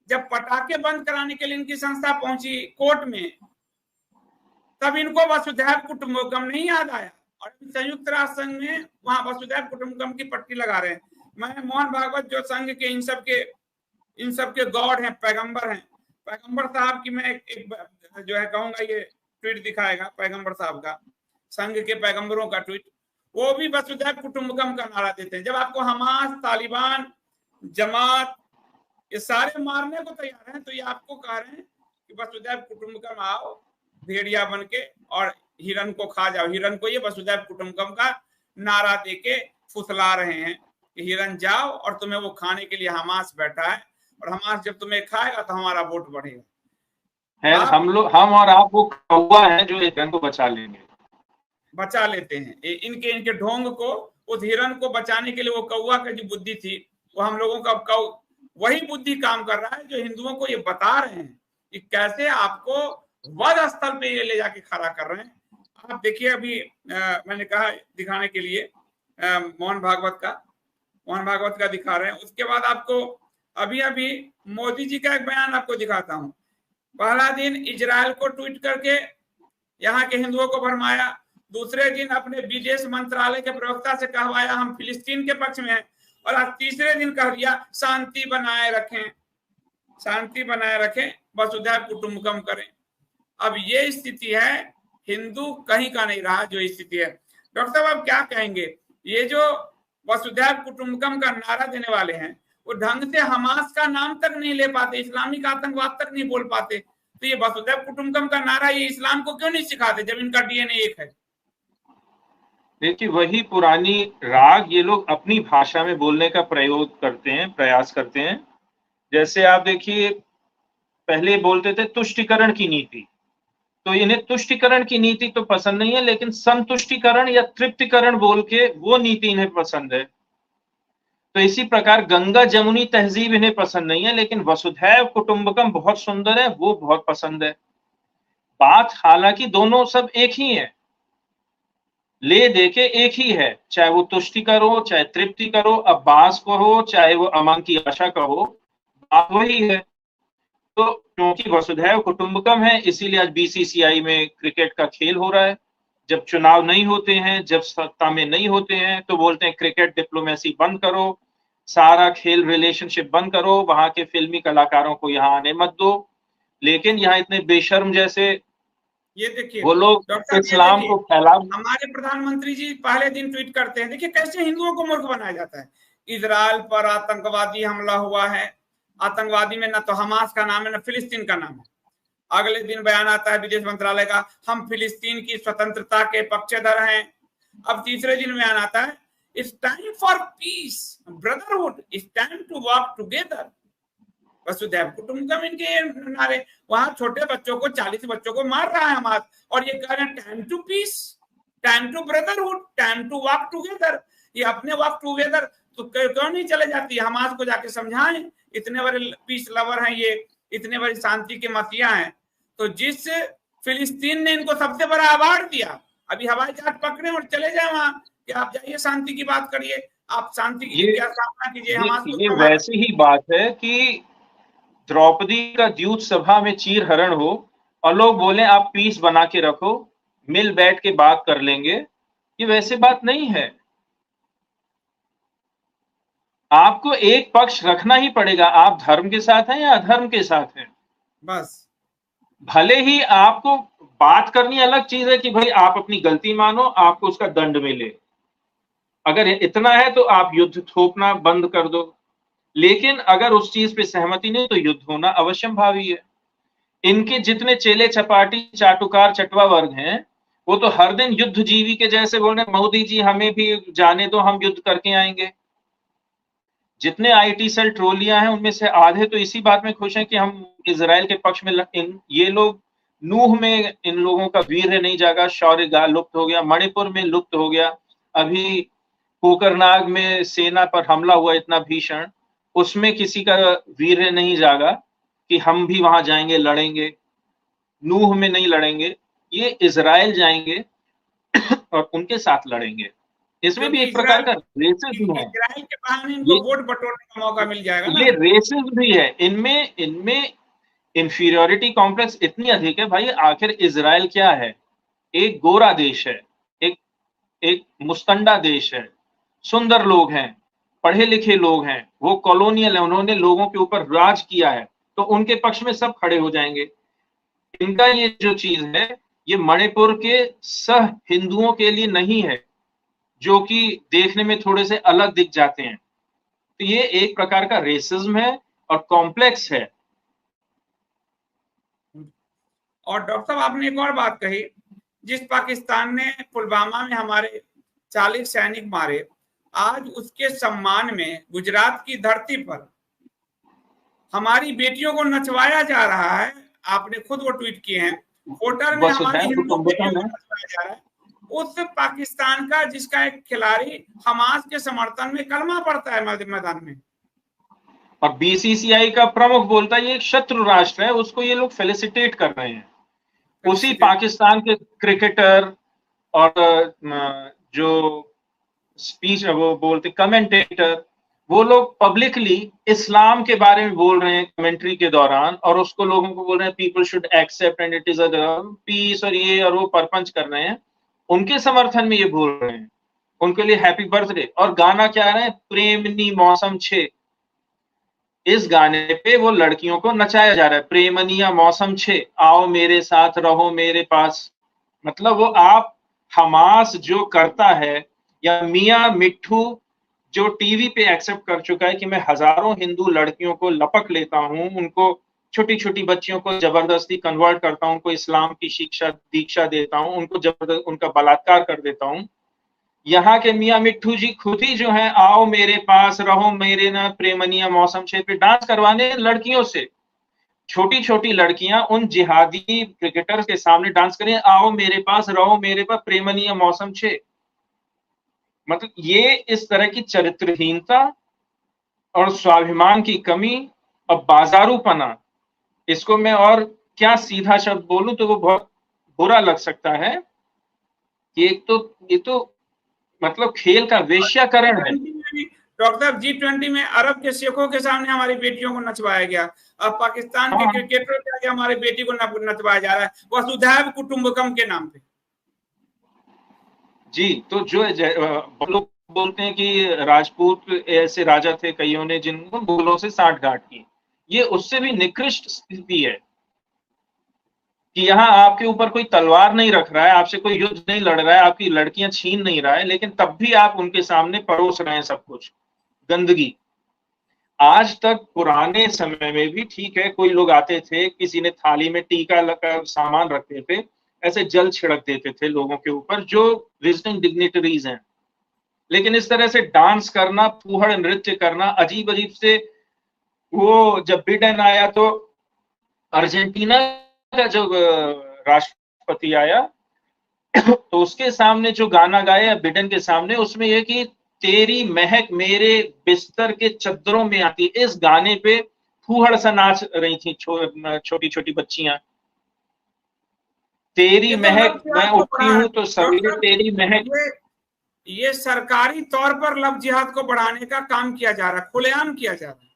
जब पटाखे बंद कराने के लिए इनकी संस्था पहुंची कोर्ट में, तब इनको वसुधैव कुटुंबकम नहीं याद आया और संयुक्त राष्ट्र संघ में वहां वसुधैव कुटुंबकम की पट्टी लगा रहे हैं। मैं मोहन भागवत जो संघ के इन सब के गॉड हैं, पैगंबर हैं, पैगंबर साहब की मैं एक जो है कहूंगा, ये ट्वीट दिखाएगा पैगंबर साहब का, संघ के पैगंबरों का ट्वीट, वो भी वसुधैव कुटुंबकम का नारा देते हैं। जब आपको हमास, तालिबान, जमात ये सारे मारने को तैयार हैं, तो ये आपको कह रहे हैं कि वसुधैव कुटुंबकम आओ भेड़िया बन के और हिरण को खा जाओ। हिरण को ये वसुधैव कुटुंबकम का नारा देके फुसला रहे हैं कि हिरण जाओ और तुम्हें वो खाने के लिए हमास बैठा है, और हमास जब तुम्हें खाएगा तो हमारा वोट बढ़ेगा। हम और आप वो कौवा है जो हिरण को बचा लेंगे, बचा लेते हैं। इनके ढोंग को, उस हिरण को बचाने के लिए वो कौवा की जो बुद्धि थी, वो हम लोगों का वही बुद्धि काम कर रहा है जो हिंदुओं को ये बता रहे हैं कि कैसे आपको वध स्थल पे ये ले जाके खड़ा कर रहे हैं। आप देखिए अभी मैंने कहा दिखाने के लिए मोहन भागवत का दिखा रहे हैं। उसके बाद आपको अभी मोदी जी का एक बयान आपको दिखाता हूं। पहला दिन इजराइल को ट्वीट करके यहाँ के हिंदुओं को भरमाया, दूसरे दिन अपने विदेश मंत्रालय के प्रवक्ता से कहवाया हम फिलिस्तीन के पक्ष में हैं, और आज तीसरे दिन कह दिया शांति बनाए रखें, वसुधैव कुटुंबकम करें। अब ये स्थिति है, हिंदू कहीं का नहीं रहा जो स्थिति है। डॉक्टर साहब आप क्या कहेंगे, ये जो वसुधैव कुटुंबकम का नारा देने वाले हैं वो ढंग से हमास का नाम तक नहीं ले पाते, इस्लामिक आतंकवाद तक नहीं बोल पाते, तो ये वसुधैव कुटुंबकम का नारा ये इस्लाम को क्यों नहीं सिखाते जब इनका डीएनए एक है? देखिए वही पुरानी राग ये लोग अपनी भाषा में बोलने का प्रयास करते हैं। जैसे आप देखिए पहले बोलते थे तुष्टिकरण की नीति, तो इन्हें तुष्टिकरण की नीति तो पसंद नहीं है, लेकिन संतुष्टिकरण या तृप्तिकरण बोल के वो नीति इन्हें पसंद है। तो इसी प्रकार गंगा जमुनी तहजीब इन्हें पसंद नहीं है, लेकिन वसुधैव कुटुंबकम बहुत सुंदर है, वो बहुत पसंद है। बात हालांकि दोनों सब एक ही है, ले दे के एक ही है, चाहे वो तुष्टि का हो, चाहे तृप्ति का हो, अब्बास को हो, चाहे वो अमन की आशा का हो, बात वही है। तो क्योंकि वसुधैव कुटुंबकम है, इसीलिए आज बीसीसीआई में क्रिकेट का खेल हो रहा है। जब चुनाव नहीं होते हैं, जब सत्ता में नहीं होते हैं, तो बोलते हैं क्रिकेट डिप्लोमेसी बंद करो, सारा खेल रिलेशनशिप बंद करो, वहां के फिल्मी कलाकारों को यहाँ आने मत दो। लेकिन यहाँ इतने बेशर्म जैसे ये देखिए वो लोग डॉक्टर साहब, ये इस्लाम देखिए को फैला। हमारे प्रधानमंत्री जी पहले दिन ट्वीट करते हैं, देखिए कैसे हिंदुओं को मूर्ख बनाया जाता है। इजराइल पर आतंकवादी हमला हुआ है, आतंकवादी में न तो हमास का नाम है न फिलिस्तीन का नाम है। अगले दिन बयान आता है विदेश मंत्रालय का, हम फिलिस्तीन की स्वतंत्रता के पक्षधर हैं। अब तीसरे दिन बयान आता है, it's time for peace brotherhood, it's time to work together, वसुधैव कुटुंबकम इनके नारे। वहां छोटे बच्चों को, 40 बच्चों को मार रहा है हमास, और ये कह रहे हैं time to peace, time to brotherhood, time to work together. ये अपने वर्क टुगेदर तो क्यों नहीं चले जाती, हमास को जाके समझाएं। इतने बड़े पीस लवर हैं ये, इतने बड़ी शांति के मसीहा हैं। तो जिस फिलिस्तीन ने इनको सबसे बड़ा अवार्ड दिया, अभी हवाई जहाज पकड़े और चले जाए वहां कि आप जाइए शांति की बात करिए, आप शांति की क्या सामना कीजिए, हमास को ये वैसी ही बात है कि द्रौपदी का द्यूत सभा में चीर हरण हो और लोग बोले आप पीस बना के रखो, मिल बैठ के बात कर लेंगे। ये वैसे बात नहीं है। आपको एक पक्ष रखना ही पड़ेगा, आप धर्म के साथ हैं या अधर्म के साथ हैं। बस भले ही आपको बात करनी अलग चीज है कि भाई आप अपनी गलती मानो, आपको उसका दंड मिले, अगर इतना है तो आप युद्ध थोपना बंद कर दो। लेकिन अगर उस चीज पे सहमति नहीं तो युद्ध होना अवश्यंभावी है। इनके जितने चेले चपाटी चाटुकार चटवा वर्ग हैं, वो तो हर दिन युद्ध जीवी के जैसे बोल रहे, मोदी जी हमें भी जाने दो, हम युद्ध करके आएंगे। जितने आईटी सेल ट्रोलियां हैं उनमें से आधे तो इसी बात में खुश हैं कि हम इजराइल के पक्ष में ये लोग नूह में इन लोगों का वीर्य नहीं जागा, शौर्य लुप्त हो गया, मणिपुर में लुप्त हो गया, अभी कोकरनाग में सेना पर हमला हुआ इतना भीषण, उसमें किसी का वीर्य नहीं जागा कि हम भी वहां जाएंगे लड़ेंगे। नूह में नहीं लड़ेंगे, ये इजराइल जाएंगे और उनके साथ लड़ेंगे। इसमें भी एक प्रकार का रेसिज्म है, इजराइल के बहाने इनको वोट बटोरने का मौका मिल जाएगा ना। ये रेसिज्म भी है इनमें इंफीरियोरिटी कॉम्प्लेक्स इतनी अधिक है। भाई आखिर इजराइल क्या है, एक गोरा देश है, एक मुस्तंडा देश है, सुंदर लोग हैं, पढ़े लिखे लोग हैं, वो कॉलोनियल है, उन्होंने लोगों के ऊपर राज किया है, तो उनके पक्ष में सब खड़े हो जाएंगे। इनका ये जो चीज है, ये मणिपुर के सह हिंदुओं के लिए नहीं है, जो कि देखने में थोड़े से अलग दिख जाते हैं। तो ये एक प्रकार का रेसिज्म है और कॉम्प्लेक्स है। और डॉक्टर साहब आपने एक और बात कही, जिस पाकिस्तान ने पुलवामा में हमारे 40 सैनिक मारे, आज उसके सम्मान में गुजरात की धरती पर हमारी बेटियों को नचवाया जा रहा है। आपने खुद वो ट्वीट किए हैं, होटल में हमारी हिंदू बेटियों को नचवाया जा रहा है। उस पाकिस्तान का जिसका एक खिलाड़ी हमास के समर्थन में कलमा पड़ता है मैदान में, और बीसीसीआई का प्रमुख बोलता है ये एक शत्रु राष्ट्र है, उसको ये लोग फेलिसिटेट कर रहे हैं। उसी पाकिस्तान के क्रिकेटर और जो स्पीच वो बोलते कमेंटेटर, वो लोग पब्लिकली इस्लाम के बारे में बोल रहे हैं कमेंट्री के दौरान, और उसको लोगों को बोल रहे हैं people should accept and it is a peace, और ये और वो परपंच कर रहे हैं, उनके समर्थन में ये बोल रहे हैं, उनके लिए हैप्पी बर्थडे। और गाना क्या है, प्रेमनी मौसम छे, इस गाने पे वो लड़कियों को नचाया जा रहा है, प्रेमनिया मौसम छे, आओ मेरे साथ रहो मेरे पास। मतलब वो आप हमास जो करता है, या मियां मिट्ठू जो टीवी पे एक्सेप्ट कर चुका है कि मैं हजारों हिंदू लड़कियों को लपक लेता हूं, उनको छोटी छोटी बच्चियों को जबरदस्ती कन्वर्ट करता हूं, उनको इस्लाम की शिक्षा दीक्षा देता हूं, उनको जबरदस्त उनका बलात्कार कर देता हूं। यहाँ के मियां मिट्ठू जी खुद ही जो है, आओ मेरे पास रहो मेरे ना प्रेमनिया मौसम छे पे डांस करवाने लड़कियों से। छोटी छोटी लड़कियां उन जिहादी क्रिकेटर्स के सामने डांस करें, आओ मेरे पास रहो मेरे पास प्रेमनिया मौसम छे। मतलब ये इस तरह की चरित्रहीनता और स्वाभिमान की कमी और बाजारूपना, इसको मैं और क्या सीधा शब्द बोलूं तो वो बहुत बुरा लग सकता है, कि एक तो ये तो मतलब खेल का वेश्याकरण है। डॉक्टर साहब G20 में अरब के शेखों के सामने हमारी बेटियों को नचवाया गया। अब पाकिस्तान के क्रिकेटरों के आगे हमारी बेटी को नचवाया जा रहा है वसुधैव कुटुंबकम के नाम पे। जी, तो जो लोग बोलते हैं कि राजपूत ऐसे राजा थे कईयों ने जिनको मुगलों से साठ-गांठ की। ये उससे भी निकृष्ट स्थिति है कि यहाँ आपके ऊपर कोई तलवार नहीं रख रहा है, आपसे कोई युद्ध नहीं लड़ रहा है, आपकी लड़कियां छीन नहीं रहा है, लेकिन तब भी आप उनके सामने परोस रहे हैं सब कुछ, गंदगी। आज तक पुराने समय में भी ठीक है, कोई लोग आते थे, किसी ने थाली में टीका लगा सामान रखते थे, ऐसे जल छिड़क देते थे लोगों के ऊपर जो विजिटिंग डिग्निटरीज हैं। लेकिन इस तरह से डांस करना, फूहड़ नृत्य करना, अजीब अजीब से, वो जब बिडेन आया तो अर्जेंटीना का जो राष्ट्रपति आया तो उसके सामने जो गाना गाया बिडेन के सामने, उसमें यह कि तेरी महक मेरे बिस्तर के चद्दरों में आती, इस गाने पे फूहड़ सा नाच रही थी छोटी छोटी बच्चियां। तेरी महक, मैं उठती हूं तो सवेरे तेरी महक। ये सरकारी तौर पर लव जिहाद को बढ़ाने का काम किया जा रहा है, खुलेआम किया जा रहा है।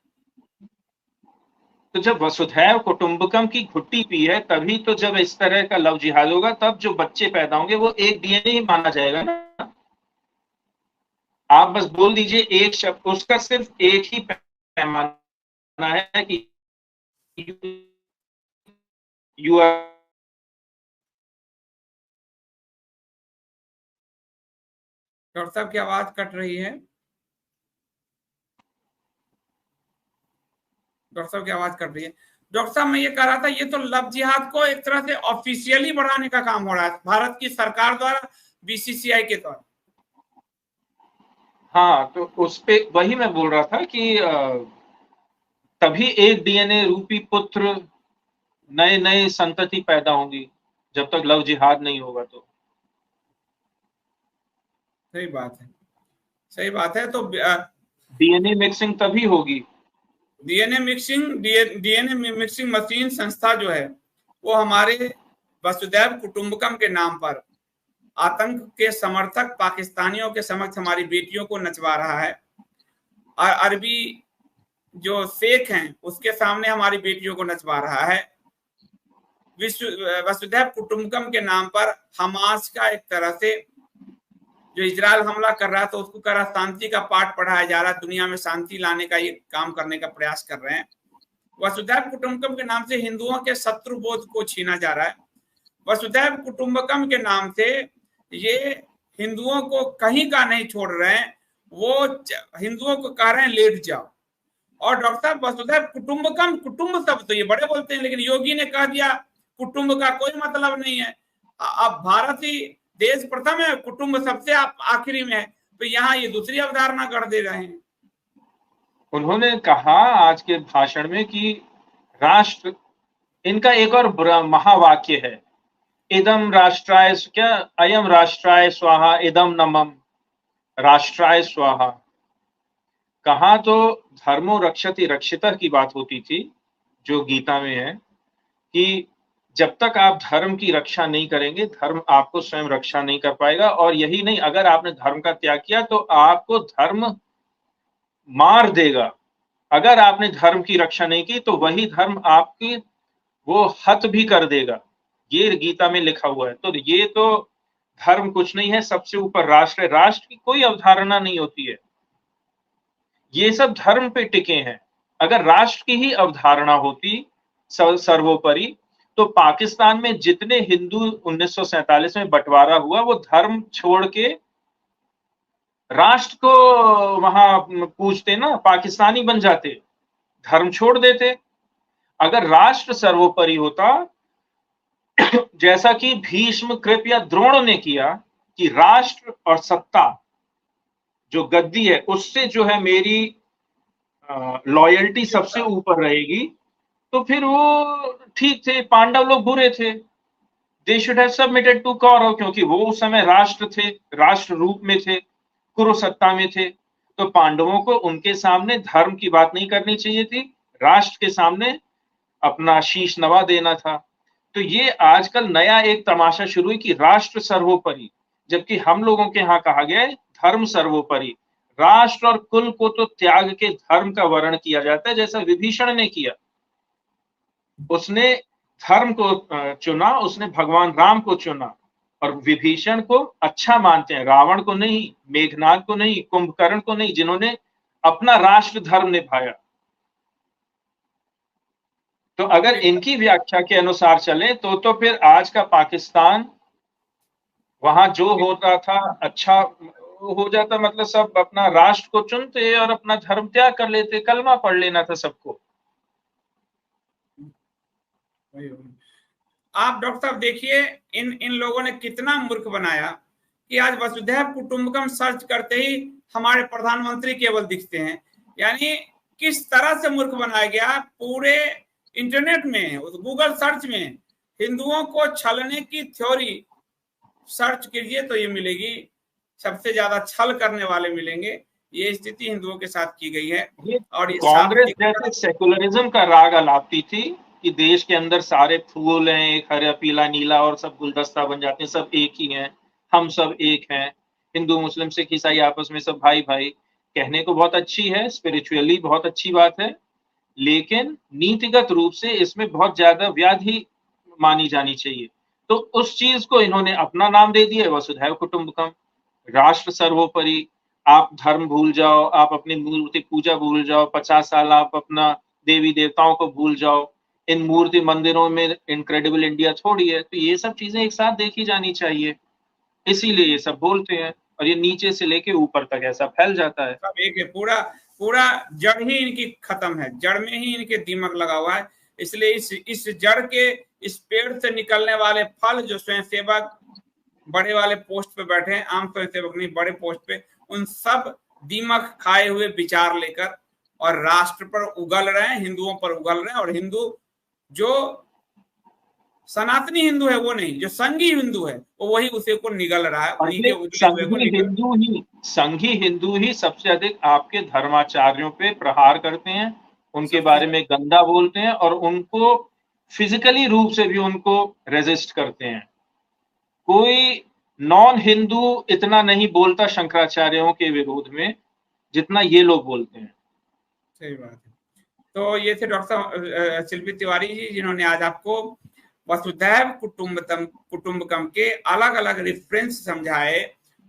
तो जब वसुधैव कुटुंबकम की घुट्टी पी है तभी तो जब इस तरह का लव जिहाद होगा, तब जो बच्चे पैदा होंगे वो एक डीएनए ही माना जाएगा ना। आप बस बोल दीजिए एक शब्द, उसका सिर्फ एक ही पैमाना है कि यू आर। डॉक्टर साहब की आवाज कट रही है। डॉक्टर साहब की आवाज कट रही है। डॉक्टर साहब मैं ये कह रहा था, ये तो लव जिहाद को एक तरह से ऑफिशियली बढ़ाने का काम हो रहा है भारत की सरकार द्वारा, बीसीसीआई के द्वारा। हाँ, तो उस पे वही मैं बोल रहा था कि तभी एक डीएनए रूपी पुत्र, नए नए संतति पैदा होंगी, जब तक लव जिहाद नहीं होगा तो। सही बात है, सही बात है। तो डीएनए मिक्सिंग तभी होगी। डीएनए मिक्सिंग मशीन संस्था जो है वो हमारे वसुधैव कुटुंबकम के नाम पर आतंक के समर्थक पाकिस्तानियों के समक्ष हमारी बेटियों को नचवा रहा है। और अरबी जो शेख हैं उसके सामने हमारी बेटियों को नचवा रहा है। वसुधैव कुटुंबकम के नाम पर हमास का एक तरह से जो इजराइल हमला कर रहा है तो उसको कह रहा शांति का पाठ पढ़ाया जा रहा है, दुनिया में शांति लाने का ये काम करने का प्रयास कर रहे हैं। वसुधैव कुटुंबकम के नाम से हिंदुओं के शत्रु बोध को छीना जा रहा है। वसुधैव कुटुंबकम के नाम से ये हिंदुओं को कहीं का नहीं छोड़ रहे हैं, वो हिंदुओं को कह रहे हैं लेट जाओ। और डॉक्टर साहब वसुधैव कुटुंबकम, कुटुंब शब्द तो ये बड़े बोलते हैं, लेकिन योगी ने कह दिया कुटुंब का कोई मतलब नहीं है। अब भारत ही देश प्रथम है, कुटुंब सबसे आखिरी में है, तो यहाँ ये दूसरी अवधारणा कर दे रहे हैं। उन्होंने कहा आज के भाषण में कि राष्ट्र, इनका एक और महावाक्य है, इदम राष्ट्राय, क्या अयम राष्ट्राय स्वाहा इदम नमम राष्ट्राय स्वाहा। कहा तो धर्मो रक्षति रक्षितः की बात होती थी जो गीता में है कि जब तक आप धर्म की रक्षा नहीं करेंगे, धर्म आपको स्वयं रक्षा नहीं कर पाएगा। और यही नहीं, अगर आपने धर्म का त्याग किया तो आपको धर्म मार देगा। अगर आपने धर्म की रक्षा नहीं की तो वही धर्म आपकी वो हत भी कर देगा। ये गीता में लिखा हुआ है। तो ये तो धर्म कुछ नहीं है, सबसे ऊपर राष्ट्र है। राष्ट्र की कोई अवधारणा नहीं होती है, ये सब धर्म पे टिके हैं। अगर राष्ट्र की ही अवधारणा होती सर्वोपरि, तो पाकिस्तान में जितने हिंदू 1947 में बंटवारा हुआ, वो धर्म छोड़ के राष्ट्र को वहां पूजते ना, पाकिस्तानी बन जाते, धर्म छोड़ देते। अगर राष्ट्र सर्वोपरि होता, जैसा कि भीष्म, कृप या द्रोण ने किया, कि राष्ट्र और सत्ता जो गद्दी है उससे जो है मेरी लॉयल्टी सबसे ऊपर रहेगी, तो फिर वो ठीक थे। पांडव लोग बुरे थे, they should have submitted to Kaurava, क्योंकि वो उस समय राष्ट्र थे, राष्ट्र रूप में थे, कुरु सत्ता में थे। तो पांडवों को उनके सामने धर्म की बात नहीं करनी चाहिए थी, राष्ट्र के सामने अपना शीश नवा देना था। तो ये आजकल नया एक तमाशा शुरू हुई कि राष्ट्र सर्वोपरि, जबकि हम लोगों के यहाँ कहा गया है धर्म सर्वोपरि। राष्ट्र और कुल को तो त्याग के धर्म का वर्ण किया जाता है, जैसा विभीषण ने किया। उसने धर्म को चुना, उसने भगवान राम को चुना, और विभीषण को अच्छा मानते हैं, रावण को नहीं, मेघनाद को नहीं, कुंभकर्ण को नहीं, जिन्होंने अपना राष्ट्र धर्म निभाया। तो अगर इनकी व्याख्या के अनुसार चले तो फिर आज का पाकिस्तान, वहां जो होता था अच्छा हो जाता, मतलब सब अपना राष्ट्र को चुनते और अपना धर्म त्याग कर लेते, कलमा पढ़ लेना था सबको। आप डॉक्टर साहब देखिए, इन लोगों ने कितना मूर्ख बनाया कि आज वसुधैव कुटुंबकम सर्च करते ही हमारे प्रधानमंत्री केवल दिखते हैं। यानी किस तरह से मूर्ख बनाया गया। पूरे इंटरनेट में, गूगल सर्च में हिंदुओं को छलने की थ्योरी सर्च कीजिए तो ये मिलेगी, सबसे ज्यादा छल करने वाले मिलेंगे। ये स्थिति हिंदुओं के साथ की गई है। और ये कांग्रेस जैसे सेकुलरिज्म का राग अलापती थी कि देश के अंदर सारे फूल हैं, एक हरा पीला नीला, और सब गुलदस्ता बन जाते हैं, सब एक ही हैं, हम सब एक हैं, हिंदू मुस्लिम सिख ईसाई आपस में सब भाई भाई। कहने को बहुत अच्छी है, स्पिरिचुअली बहुत अच्छी बात है, लेकिन नीतिगत रूप से इसमें बहुत ज्यादा व्याधि मानी जानी चाहिए। तो उस चीज को इन्होंने अपना नाम दे दिया, वसुधैव कुटुंबकम, राष्ट्र सर्वोपरि। आप धर्म भूल जाओ, आप अपनी मूर्ति पूजा भूल जाओ, 50 साल आप अपना देवी देवताओं को भूल जाओ, इन मूर्ति मंदिरों में इनक्रेडिबल इंडिया थोड़ी है। तो ये सब चीजें एक साथ देखी जानी चाहिए, इसीलिए ये सब बोलते हैं, और ये नीचे से लेके ऊपर तक ऐसा फैल जाता है। सब एक है, पूरा जड़ ही इनकी खत्म है, जड़ में ही इनके दिमाग लगा हुआ है। इसलिए इस जड़ के, इस पेड़ से निकलने वाले फल, जो स्वयंसेवक बड़े वाले पोस्ट पे बैठे हैं, आम स्वयंसेवक नहीं, बड़े पोस्ट पे, उन सब दीमक खाए हुए विचार लेकर और राष्ट्र पर उगल रहे हैं, हिंदुओं पर उगल रहे हैं। और हिंदू जो सनातनी हिंदू है वो नहीं, जो संघी हिंदू है वो वही उसे को निगल रहा है, उन्हीं के उजले हुए को संघी हिंदू ही सबसे अधिक आपके धर्माचार्यों पे प्रहार करते हैं, उनके बारे में गंदा बोलते हैं, और उनको फिजिकली रूप से भी उनको रेजिस्ट करते हैं। कोई नॉन हिंदू इतना नहीं बोलता शंकराचार्यों के विरोध में जितना ये लोग बोलते हैं। सही बात है। तो ये थे डॉक्टर साहब शिल्पी तिवारी जी, जिन्होंने आज आपको वसुधैव कुटुंबकम के अलग अलग रेफरेंस समझाए,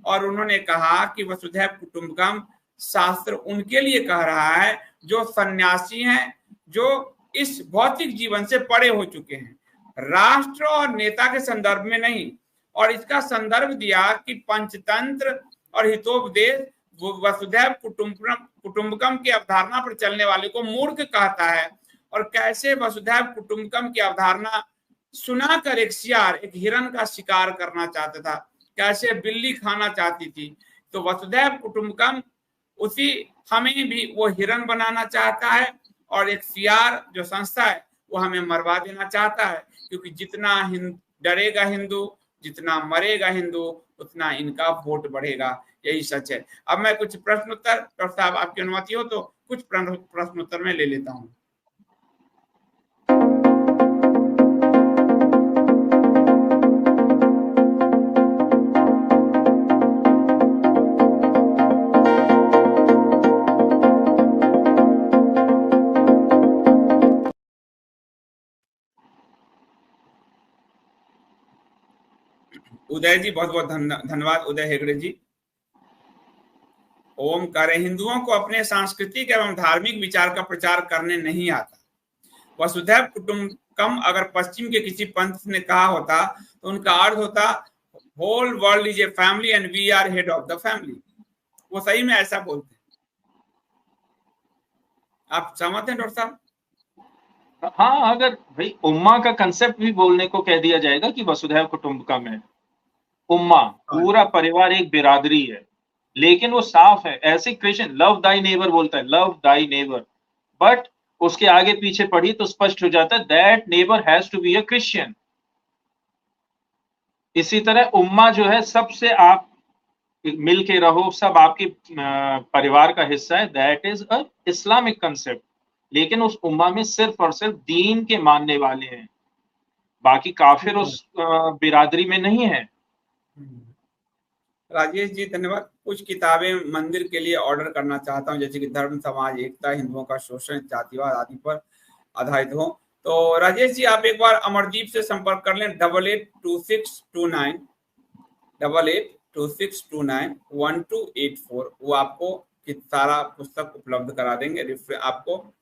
और उन्होंने कहा कि वसुधैव कुटुंबकम शास्त्र उनके लिए कह रहा है जो सन्यासी हैं, जो इस भौतिक जीवन से परे हो चुके हैं, राष्ट्र और नेता के संदर्भ में नहीं। और इसका संदर्भ दिया कि पंचतंत्र और हितोपदेश वसुधैव कुटुंबकम की अवधारणा पर चलने वाले को मूर्ख कहता है, और कैसे वसुधैव कुटुंबकम की अवधारणा सुनाकर एक सियार एक हिरण का शिकार करना चाहता था, कैसे बिल्ली खाना चाहती थी। तो वसुधैव कुटुंबकम उसी हमें भी वो हिरण बनाना चाहता है, और एक सियार जो संस्था है वो हमें मरवा देना चाहता है, क्योंकि जितना डरेगा हिंदू, जितना मरेगा हिंदू, उतना इनका वोट बढ़ेगा। यही सच है। अब मैं कुछ प्रश्नोत्तर, डॉक्टर साहब आपकी अनुमति हो तो कुछ प्रश्नोत्तर में ले लेता हूँ। उदय जी, बहुत बहुत धन्यवाद उदय हेगड़े जी। ओम करे, हिंदुओं को अपने सांस्कृतिक एवं धार्मिक विचार का प्रचार करने नहीं आता। वसुधैव कुटुंबकम अगर पश्चिम के किसी पंथ ने कहा होता तो उनका अर्थ होता whole world is a family and we are head of the family. वो सही में ऐसा बोलते हैं। आप सहमत हैं डॉक्टर साहब? हाँ, अगर भाई उम्मा का कंसेप्ट भी बोलने को कह दिया जाएगा कि वसुधैव कुटुंबकम है, उम्मा पूरा परिवार एक बिरादरी है, लेकिन वो साफ है। ऐसे क्रिश्चियन लव दाई नेबर बोलता है, लव दाई नेबर, बट उसके आगे पीछे पढ़ी तो स्पष्ट हो जाता है that neighbour has to be a Christian. इसी तरह उम्मा जो है, सबसे आप मिल के रहो, सब आपके परिवार का हिस्सा है, that is a Islamic concept. लेकिन उस उम्मा में सिर्फ और सिर्फ दीन के मानने वाले हैं, बाकी काफिर उस बिरादरी में नहीं है। राजेश जी धन्यवाद। कुछ किताबें मंदिर के लिए ऑर्डर करना चाहता हूँ, जैसे कि धर्म, समाज, एकता, हिंदुओं का शोषण, जातिवाद आदि पर आधारित हो। तो राजेश जी आप एक बार अमरदीप से संपर्क कर लें, 882629 वो आपको सारा पुस्तक उपलब्ध करा देंगे, आपको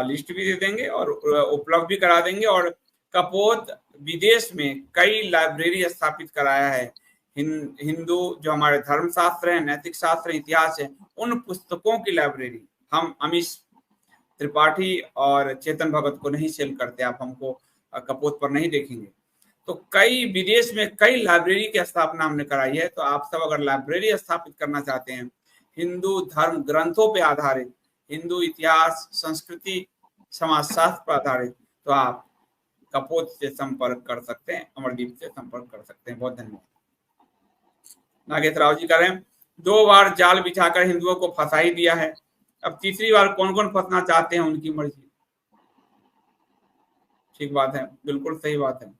लिस्ट भी दे देंगे और उपलब्ध भी करा देंगे। और कपोत विदेश में कई लाइब्रेरी स्थापित कराया है। हिंदू जो हमारे धर्म शास्त्र है, नैतिक शास्त्र, इतिहास है, उन पुस्तकों की लाइब्रेरी हम अमीश त्रिपाठी और चेतन भगत को नहीं सेल करते, आप हमको कपोत पर नहीं देखेंगे। तो कई विदेश में कई लाइब्रेरी की स्थापना हमने कराई है। तो आप सब अगर लाइब्रेरी स्थापित करना चाहते हैं हिंदू धर्म ग्रंथों पे आधारित, हिंदू इतिहास, संस्कृति, समाजशास्त्र पर आधारित, तो आप कपोत से संपर्क कर सकते हैं, अमरदीप से संपर्क कर सकते हैं। बहुत धन्यवाद। नागेश राव जी कह रहे हैं 2 बार जाल बिछाकर हिंदुओं को फंसा ही दिया है, अब तीसरी बार कौन कौन फंसना चाहते हैं उनकी मर्जी। ठीक बात है, बिल्कुल सही बात है।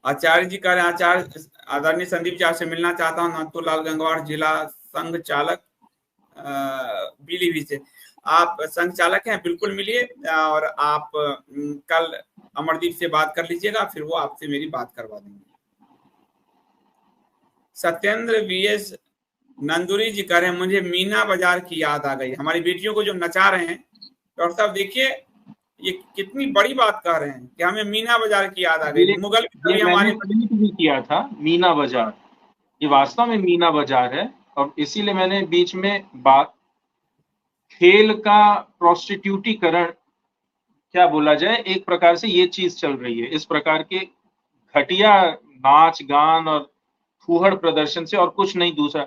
आचार्य जी कह रहे हैं आचार्य आदरणीय संदीप जी आपसे मिलना चाहता हूँ, नाथूलाल गंगवार, जिला संघ चालक पीलीभीत से। आप संघ चालक हैं, बिल्कुल मिलिए और आप कल अमरदीप से बात कर लीजिएगा, फिर वो आपसे मेरी बात करवा देंगे। सत्येंद्र वीएस नंदुरी जी कह रहे हैं मुझे मीना बाजार की याद आ गई। हमारी बेटियों को जो नचा रहे हैं डॉक्टर साहब, देखिए ये कितनी बड़ी बात कह रहे हैं कि हमें मीना बाजार की याद आ गई। मुगल भी हमारे भी किया था मीना बाजार, ये वास्तव में मीना बाजार है। और इसीलिए मैंने बीच में बात खेल का प्रोस्टिट्यूटीकरण क्या बोला जाए, एक प्रकार से ये चीज चल रही है। इस प्रकार के घटिया नाच गान और फूहड़ प्रदर्शन से और कुछ नहीं। दूसरा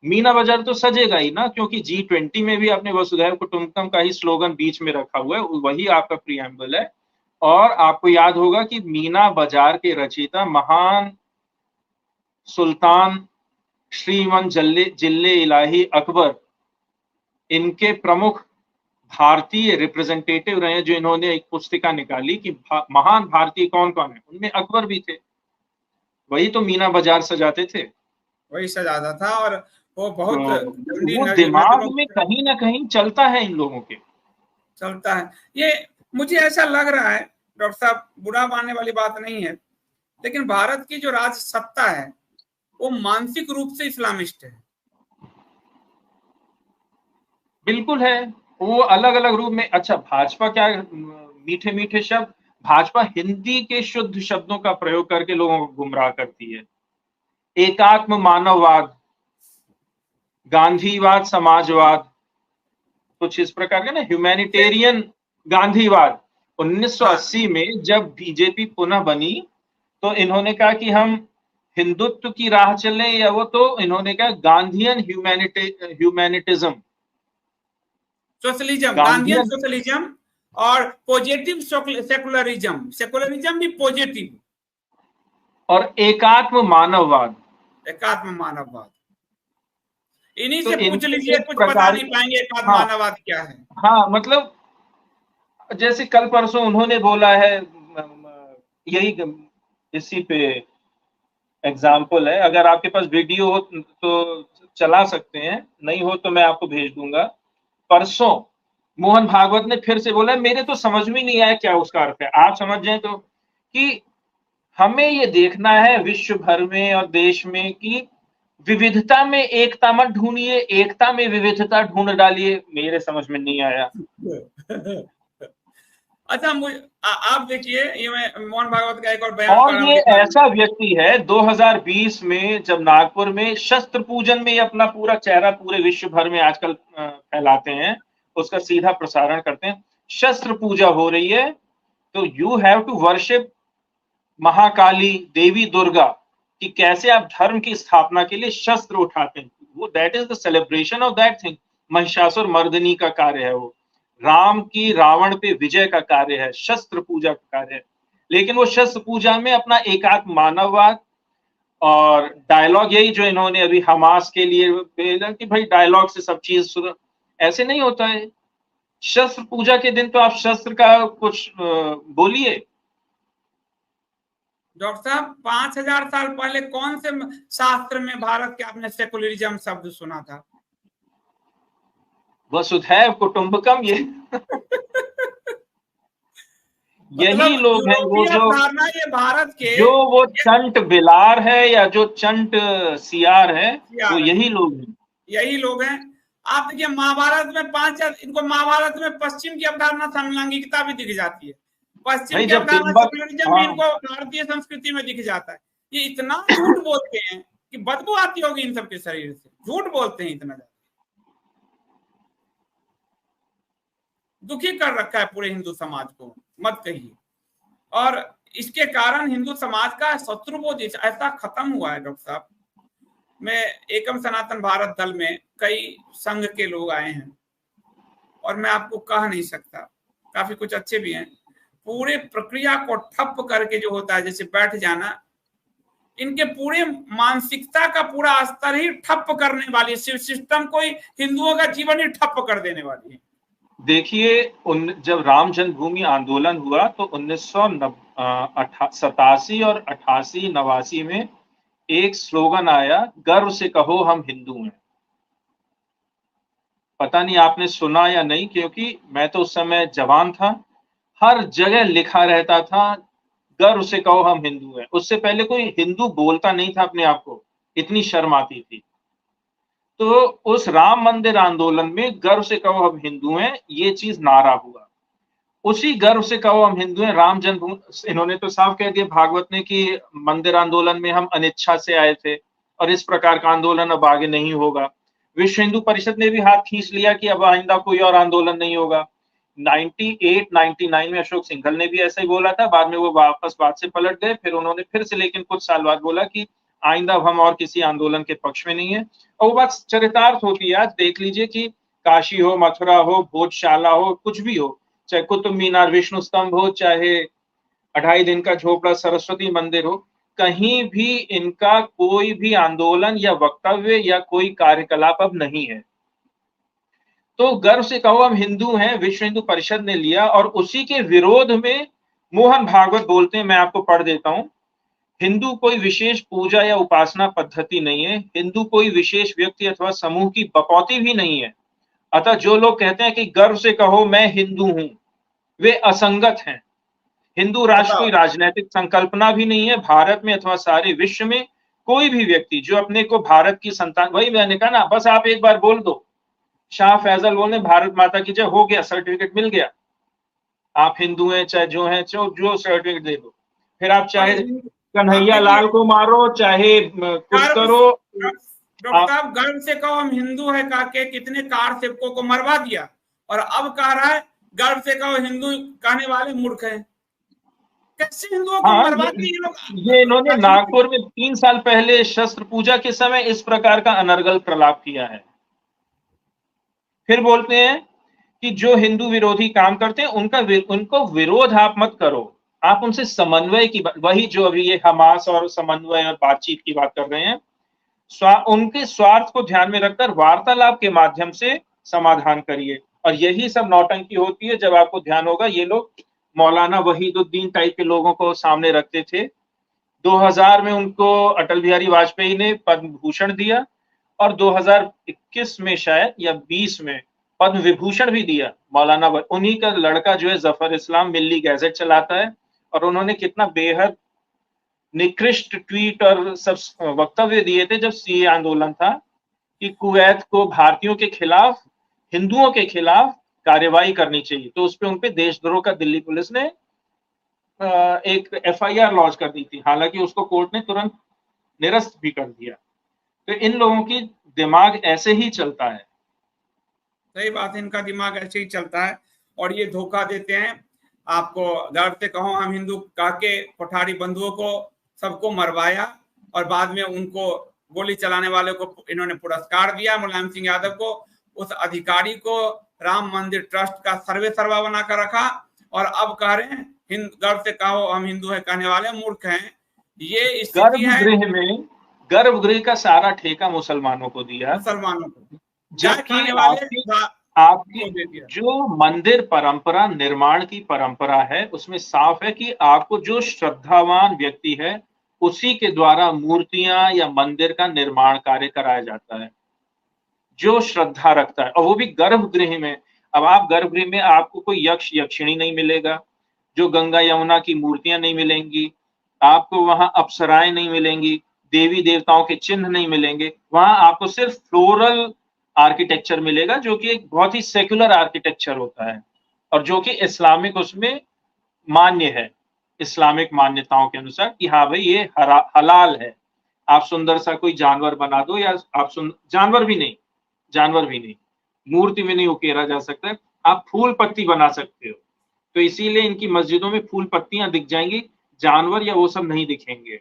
मीना बाजार तो सजेगा ही ना, क्योंकि G20 में भी आपने वसुधैव कुटुंबकम का ही स्लोगन बीच में रखा हुआ है, वही आपका प्रीएम्बल है। और आपको याद होगा कि मीना बाजार के रचयिता महान सुल्तान श्रीमान जिल्ले इलाही अकबर, इनके प्रमुख भारतीय रिप्रेजेंटेटिव रहे, जो इन्होंने एक पुस्तिका निकाली कि महान भारतीय कौन कौन है, उनमें अकबर भी थे। वही तो मीना बाजार सजाते थे, वही सजाता था। और वो बहुत वो दिमाग में कहीं ना कहीं चलता है, इन लोगों के चलता है। ये मुझे ऐसा लग रहा है डॉक्टर साहब, बुरा मानने वाली बात नहीं है, लेकिन भारत की जो राज सत्ता है वो मानसिक रूप से इस्लामिस्ट है। बिल्कुल है, वो अलग अलग रूप में। अच्छा, भाजपा क्या मीठे मीठे शब्द, भाजपा हिंदी के शुद्ध शब्दों का प्रयोग करके लोगों को गुमराह करती है। एकात्म मानववाद, गांधीवाद, समाजवाद, कुछ इस प्रकार का ना, ह्यूमैनिटेरियन गांधीवाद। 1980 में जब बीजेपी पुनः बनी तो इन्होंने कहा कि हम हिंदुत्व की राह चलें, या वो तो इन्होंने कहा गांधीयन ह्यूमैनिटिज्म, सोशलिज्म, गांधीयन सोशलिज्म और पॉजिटिव सेकुलरिज्म, सेकुलरिज्म भी पॉजिटिव, और एकात्म मानववाद, एकात्म मानववाद। इन्हीं तो से पूछ लीजिए, कुछ बता नहीं पाएंगे एकात्म मानववाद क्या है। हाँ, मतलब जैसे कल परसों उन्होंने बोला है, यही इसी पे एग्जाम्पल है, अगर आपके पास वीडियो हो तो चला सकते हैं, नहीं हो तो मैं आपको भेज दूंगा। परसों मोहन भागवत ने फिर से बोला, मेरे तो समझ में नहीं आया क्या उसका अर्थ है, आप समझ जाए तो, कि हमें ये देखना है विश्व भर में और देश में कि विविधता में एकता मत ढूंढिए, एकता में विविधता ढूंढ डालिए। मेरे समझ में नहीं आया। अच्छा, आप देखिए, ये मैं मोहन भागवत का एक और बयान और ये ऐसा व्यक्ति है 2020 में जब नागपुर में शस्त्र पूजन में अपना पूरा चेहरा पूरे विश्व भर में आजकल फैलाते हैं, उसका सीधा प्रसारण करते हैं। शस्त्र पूजा हो रही है तो you have to worship Mahakali Devi Durga, कि कैसे आप धर्म की स्थापना के लिए शस्त्र उठाते हैं। वो that is the celebration of that thing. Mahishasura Mardini का कार्य है, वो राम की रावण पे विजय का कार्य है, शस्त्र पूजा का कार्य है। लेकिन वो शस्त्र पूजा में अपना एकात्म मानववाद और डायलॉग, यही जो इन्होंने अभी हमास के लिए भेजा कि भाई डायलॉग से सब चीज सुनो, ऐसे नहीं होता है। शस्त्र पूजा के दिन तो आप शस्त्र का कुछ बोलिए, डॉक्टर साहब 5000 साल पहले कौन से शास्त्र में भारत के आपने सेकुलरिज्म शब्द सुना था? वसुधैव कुटुंबकम, ये यही मतलब लोग हैं वो यूरोपीय जो धारणा ये भारत के जो वो चंट बिलार है या जो चंट सियार है, वो यही लोग हैं। यही लोग हैं। आप देखिए महाभारत में 5000, इनको महाभारत में पश्चिम की अवधारणा समलैंगिकता भी दिख जाती है, पश्चिम की अवधारणा सेकुलरिज्म भी इनको भारतीय संस्कृति में दिख जाता है। ये इतना झूठ बोलते हैं कि बदबू आती होगी इन सबके शरीर से, झूठ बोलते हैं इतना ज्यादा, दुखी कर रखा है पूरे हिंदू समाज को, मत कहिए। और इसके कारण हिंदू समाज का शत्रुबोध ऐसा खत्म हुआ है। डॉक्टर साहब, मैं एकम सनातन भारत दल में कई संघ के लोग आए हैं और मैं आपको कह नहीं सकता, काफी कुछ अच्छे भी हैं, पूरे प्रक्रिया को ठप करके जो होता है जैसे बैठ जाना, इनके पूरे मानसिकता का पूरा स्तर ही ठप करने वाली, सिस्टम को ही, हिंदुओं का जीवन ही ठप कर देने वाली है। देखिए जब राम जन्मभूमि आंदोलन हुआ तो 1987 और 88-89 में एक स्लोगन आया, गर्व से कहो हम हिंदू हैं। पता नहीं आपने सुना या नहीं, क्योंकि मैं तो उस समय जवान था, हर जगह लिखा रहता था गर्व से कहो हम हिंदू हैं। उससे पहले कोई हिंदू बोलता नहीं था अपने आप को, इतनी शर्म आती थी। तो उस राम मंदिर आंदोलन में गर्व से कहो हम हिंदू हैं, ये चीज नारा हुआ। उसी गर्व से कहो हम हिंदू हैं, राम जन्मभूमि, इन्होंने तो साफ कह दिया भागवत ने कि मंदिर आंदोलन में हम अनिच्छा से आए थे और इस प्रकार का आंदोलन अब आगे नहीं होगा। विश्व हिंदू परिषद ने भी हाथ खींच लिया कि अब आइंदा कोई और आंदोलन नहीं होगा। 98-99 में अशोक सिंघल ने भी ऐसा ही बोला था, बाद में वो वापस बात से पलट गए, फिर उन्होंने फिर से लेकिन कुछ साल बाद बोला कि आइंदा हम और किसी आंदोलन के पक्ष में नहीं है। और वो बात चरितार्थ होती है। आज देख लीजिए कि काशी हो, मथुरा हो, भोजशाला हो, कुछ भी हो, चाहे कुतुब मीनार, विष्णु स्तंभ हो, चाहे 2.5 दिन का झोपड़ा सरस्वती मंदिर हो, कहीं भी इनका कोई भी आंदोलन या वक्तव्य या कोई कार्यकलाप अब नहीं है। तो गर्व से कहो हम हिंदू हैं विश्व हिंदू परिषद ने लिया, और उसी के विरोध में मोहन भागवत बोलते हैं, मैं आपको पढ़ देता हूं। हिंदू कोई विशेष पूजा या उपासना पद्धति नहीं है, हिंदू कोई विशेष व्यक्ति अथवा समूह की बपौती भी नहीं है। अतः जो लोग कहते हैं कि गर्व से कहो मैं हिंदू हूं, वे असंगत हैं। हिंदू राष्ट्र कोई राजनीतिक संकल्पना भी नहीं है। भारत में अथवा सारे विश्व में कोई भी व्यक्ति जो अपने को भारत की संतान, वही मैंने कहा ना, बस आप एक बार बोल दो, शाह फैजल बोलने भारत माता की जय, हो गया, सर्टिफिकेट मिल गया, आप हिंदू हैं, चाहे जो हैं, जो सर्टिफिकेट दे दो। फिर आप चाहे कन्हैया लाल को मारो, चाहे कुछ करो। डॉक्टर साहब, गर्व से कहो हम हिंदू है कह के कितने कार सेवकों को मरवा दिया, और अब कह रहा है गर्व से कहो हिंदू कहने वाले मूर्ख हैं। कैसे हिंदुओं को मरवा दिए ये इन्होंने नागपुर में 3 साल पहले शस्त्र पूजा के समय इस प्रकार का अनर्गल प्रलाप किया है। फिर बोलते हैं कि जो हिंदू विरोधी काम करते हैं उनको विरोध आप मत करो, आप उनसे समन्वय की, वही जो अभी ये हमास और समन्वय और बातचीत की बात कर रहे हैं, उनके स्वार्थ को ध्यान में रखकर वार्तालाप के माध्यम से समाधान करिए। और यही सब नौटंकी होती है जब आपको ध्यान होगा ये लोग मौलाना वहीदुद्दीन टाइप के लोगों को सामने रखते थे। 2000 में उनको अटल बिहारी वाजपेयी ने पद्म भूषण दिया, और 2021 में शायद या 20 में पद्म विभूषण भी दिया मौलाना। उन्हीं का लड़का जो है जफर इस्लाम मिल्ली गैजेट चलाता है, और उन्होंने कितना बेहद निकृष्ट ट्वीट और सब वक्तव्य दिए थे जब सीए आंदोलन था कि कुवैत को भारतीयों के खिलाफ, हिंदुओं के खिलाफ कार्रवाई करनी चाहिए। तो उस पर उनपे देशद्रोह का दिल्ली पुलिस ने एक एफआईआर लॉन्च कर दी थी, हालांकि उसको कोर्ट ने तुरंत निरस्त भी कर दिया। तो इन लोगों की दिमाग ऐसे ही चलता है। सही बात है, इनका दिमाग ऐसे ही चलता है, और ये धोखा देते हैं आपको। गर्व से कहो हम हिंदू कह के कोठारी बंधुओं को सबको मरवाया, और बाद में उनको गोली चलाने वाले को इन्होंने पुरस्कार दिया, मुलायम सिंह यादव को। उस अधिकारी को राम मंदिर ट्रस्ट का सर्वे सर्वा बनाकर रखा, और अब कह रहे हैं गर्व से कहो हम हिंदू है कहने वाले मूर्ख हैं। ये स्थिति है। गर्भगृह का सारा ठेका मुसलमानों को दिया, मुसलमानों को, जबकि आपकी जो मंदिर परंपरा, निर्माण की परंपरा है, उसमें साफ है कि आपको जो श्रद्धावान व्यक्ति है उसी के द्वारा मूर्तियां या मंदिर का निर्माण कार्य कराया जाता है, जो श्रद्धा रखता है, और वो भी गर्भगृह में। अब आप गर्भगृह में आपको कोई यक्ष यक्षिणी नहीं मिलेगा, जो गंगा यमुना की मूर्तियां नहीं मिलेंगी, आपको वहां अप्सराएं नहीं मिलेंगी, देवी देवताओं के चिन्ह नहीं मिलेंगे, वहां आपको सिर्फ फ्लोरल आर्किटेक्चर मिलेगा, जो कि एक बहुत ही सेक्युलर आर्किटेक्चर होता है और जो कि इस्लामिक उसमें मान्य है, इस्लामिक मान्यताओं के अनुसार कि हाँ भाई ये हलाल है। आप सुंदर सा कोई जानवर बना दो, या आप जानवर भी नहीं, मूर्ति में नहीं उकेरा जा सकता, आप फूल पत्ती बना सकते हो। तो इसीलिए इनकी मस्जिदों में फूल पत्तियां दिख जाएंगी, जानवर या वो सब नहीं दिखेंगे।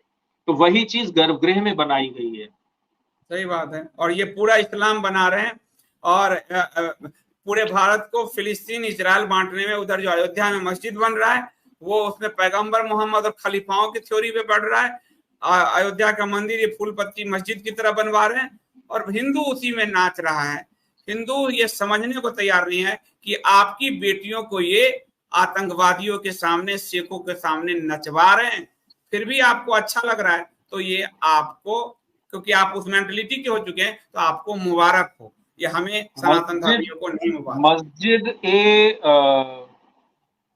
तो वही चीज गर्भगृह में बनाई गई है। सही बात है। और ये पूरा इस्लाम बना रहे हैं, और पूरे भारत को फिलिस्तीन इजराइल बांटने में, उधर जो अयोध्या में मस्जिद बन रहा है वो उसमें पैगंबर मोहम्मद और खलीफाओं की थ्योरी पे बढ़ रहा है। अयोध्या का मंदिर ये फूल पत्ती मस्जिद की तरह बनवा रहे हैं, और हिंदू उसी में नाच रहा है। हिंदू ये समझने को तैयार नहीं है कि आपकी बेटियों को ये आतंकवादियों के सामने, सिखों के सामने नचवा रहे हैं, फिर भी आपको अच्छा लग रहा है। तो ये आपको, क्योंकि आप उस मेंटलिटी के हो चुके हैं, तो आपको मुबारक हो, ये हमें सनातन धर्मियों को नहीं मुबारक। मस्जिद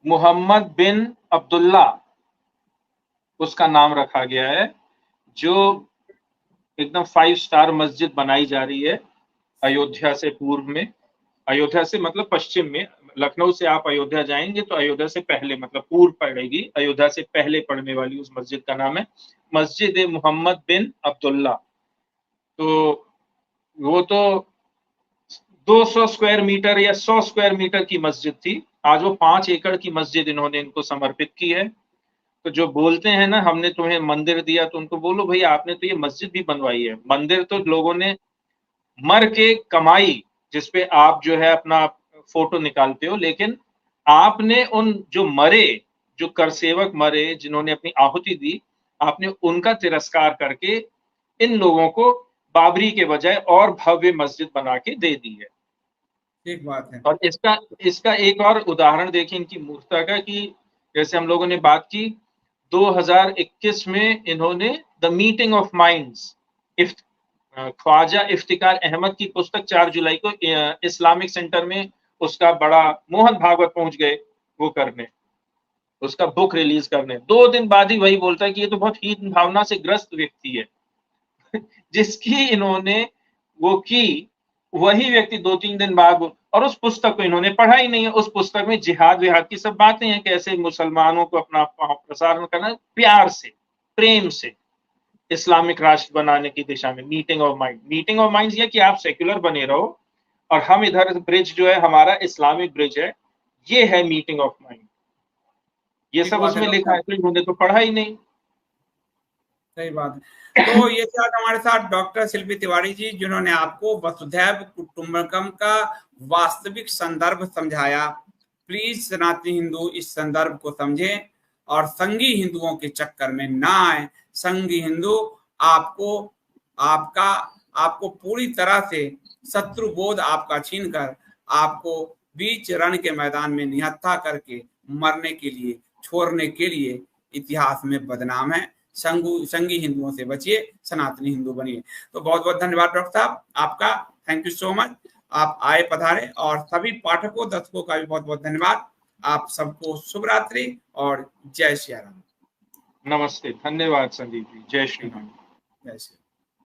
मोहम्मद बिन अब्दुल्ला उसका नाम रखा गया है, जो एकदम 5 स्टार मस्जिद बनाई जा रही है अयोध्या से पूर्व में। अयोध्या से मतलब पश्चिम में, लखनऊ से आप अयोध्या जाएंगे तो अयोध्या से पहले मतलब पूर्व पड़ेगी, अयोध्या से पहले पड़ने वाली उस मस्जिद का नाम है मस्जिद मोहम्मद बिन अब्दुल्ला। तो वो तो 200 स्क्वायर मीटर या 100 स्क्वायर मीटर की मस्जिद थी, आज वो 5 एकड़ की मस्जिद इन्होंने इनको समर्पित की है। तो जो बोलते हैं ना हमने तुम्हें मंदिर दिया, तो उनको बोलो भाई आपने तो ये मस्जिद भी बनवाई है, मंदिर तो लोगों ने मर के कमाई, जिसपे आप जो है अपना फोटो निकालते हो, लेकिन आपने उन जो मरे, जो कर सेवक मरे, जिन्होंने अपनी आहुति दी, आपने उनका तिरस्कार करके इन लोगों को बाबरी के बजाय और भव्य मस्जिद बना के दे दी है। ठीक बात है। और इसका एक और उदाहरण देखिए इनकी मूर्खता का, कि जैसे हम लोगों ने बात की 2021 में इन्होंने the meeting of minds, Khwaja Iftikhar Ahmed की पुस्तक 4 जुलाई को इस्लामिक सेंटर में उसका बड़ा, मोहन भागवत पहुंच गए वो करने, उसका बुक रिलीज करने। 2 दिन बाद ही वही बोलता है कि ये तो बहुत हीन भावना से ग्रस्त व्यक्ति है जिसकी इन्होंने वो की, वही व्यक्ति 2-3 दिन बाद, और उस पुस्तक को इन्होंने पढ़ा ही नहीं है। उस पुस्तक में जिहाद विहाद की सब बातें हैं, कैसे मुसलमानों को अपना प्रसारण करना प्यार से, प्रेम से, इस्लामिक राष्ट्र बनाने की दिशा में। मीटिंग ऑफ माइंड्स ये कि आप सेक्युलर बने रहो और हम इधर ब्रिज जो है हमारा इस्लामिक ब्रिज है, ये है मीटिंग ऑफ माइंड। ये सब उसमें लिखा है, तो इन्होंने तो पढ़ा ही नहीं। सही बात है। तो ये थे हमारे साथ डॉक्टर शिल्पी तिवारी जी, जिन्होंने आपको वसुधैव कुटुंबकम का वास्तविक संदर्भ समझाया। प्लीज सनातनी हिंदू इस संदर्भ को समझें और संघी हिंदुओं के चक्कर में ना आए। संघी हिंदू आपको पूरी तरह से शत्रु बोध आपका छीनकर आपको बीच रण के मैदान में निहत्था करके मरने के लिए, छोड़ने के लिए इतिहास में बदनाम है। संघी हिंदुओं से बचिए, सनातनी हिंदू बनिए। तो बहुत बहुत धन्यवाद डॉक्टर साहब आपका, थैंक यू सो मच, आप आए पधारे। और सभी पाठकों दर्शकों का भी बहुत बहुत धन्यवाद। आप सबको शुभ रात्रि और जय श्री राम। नमस्ते, धन्यवाद संदीप जी, जय श्री राम। जय श्री राम।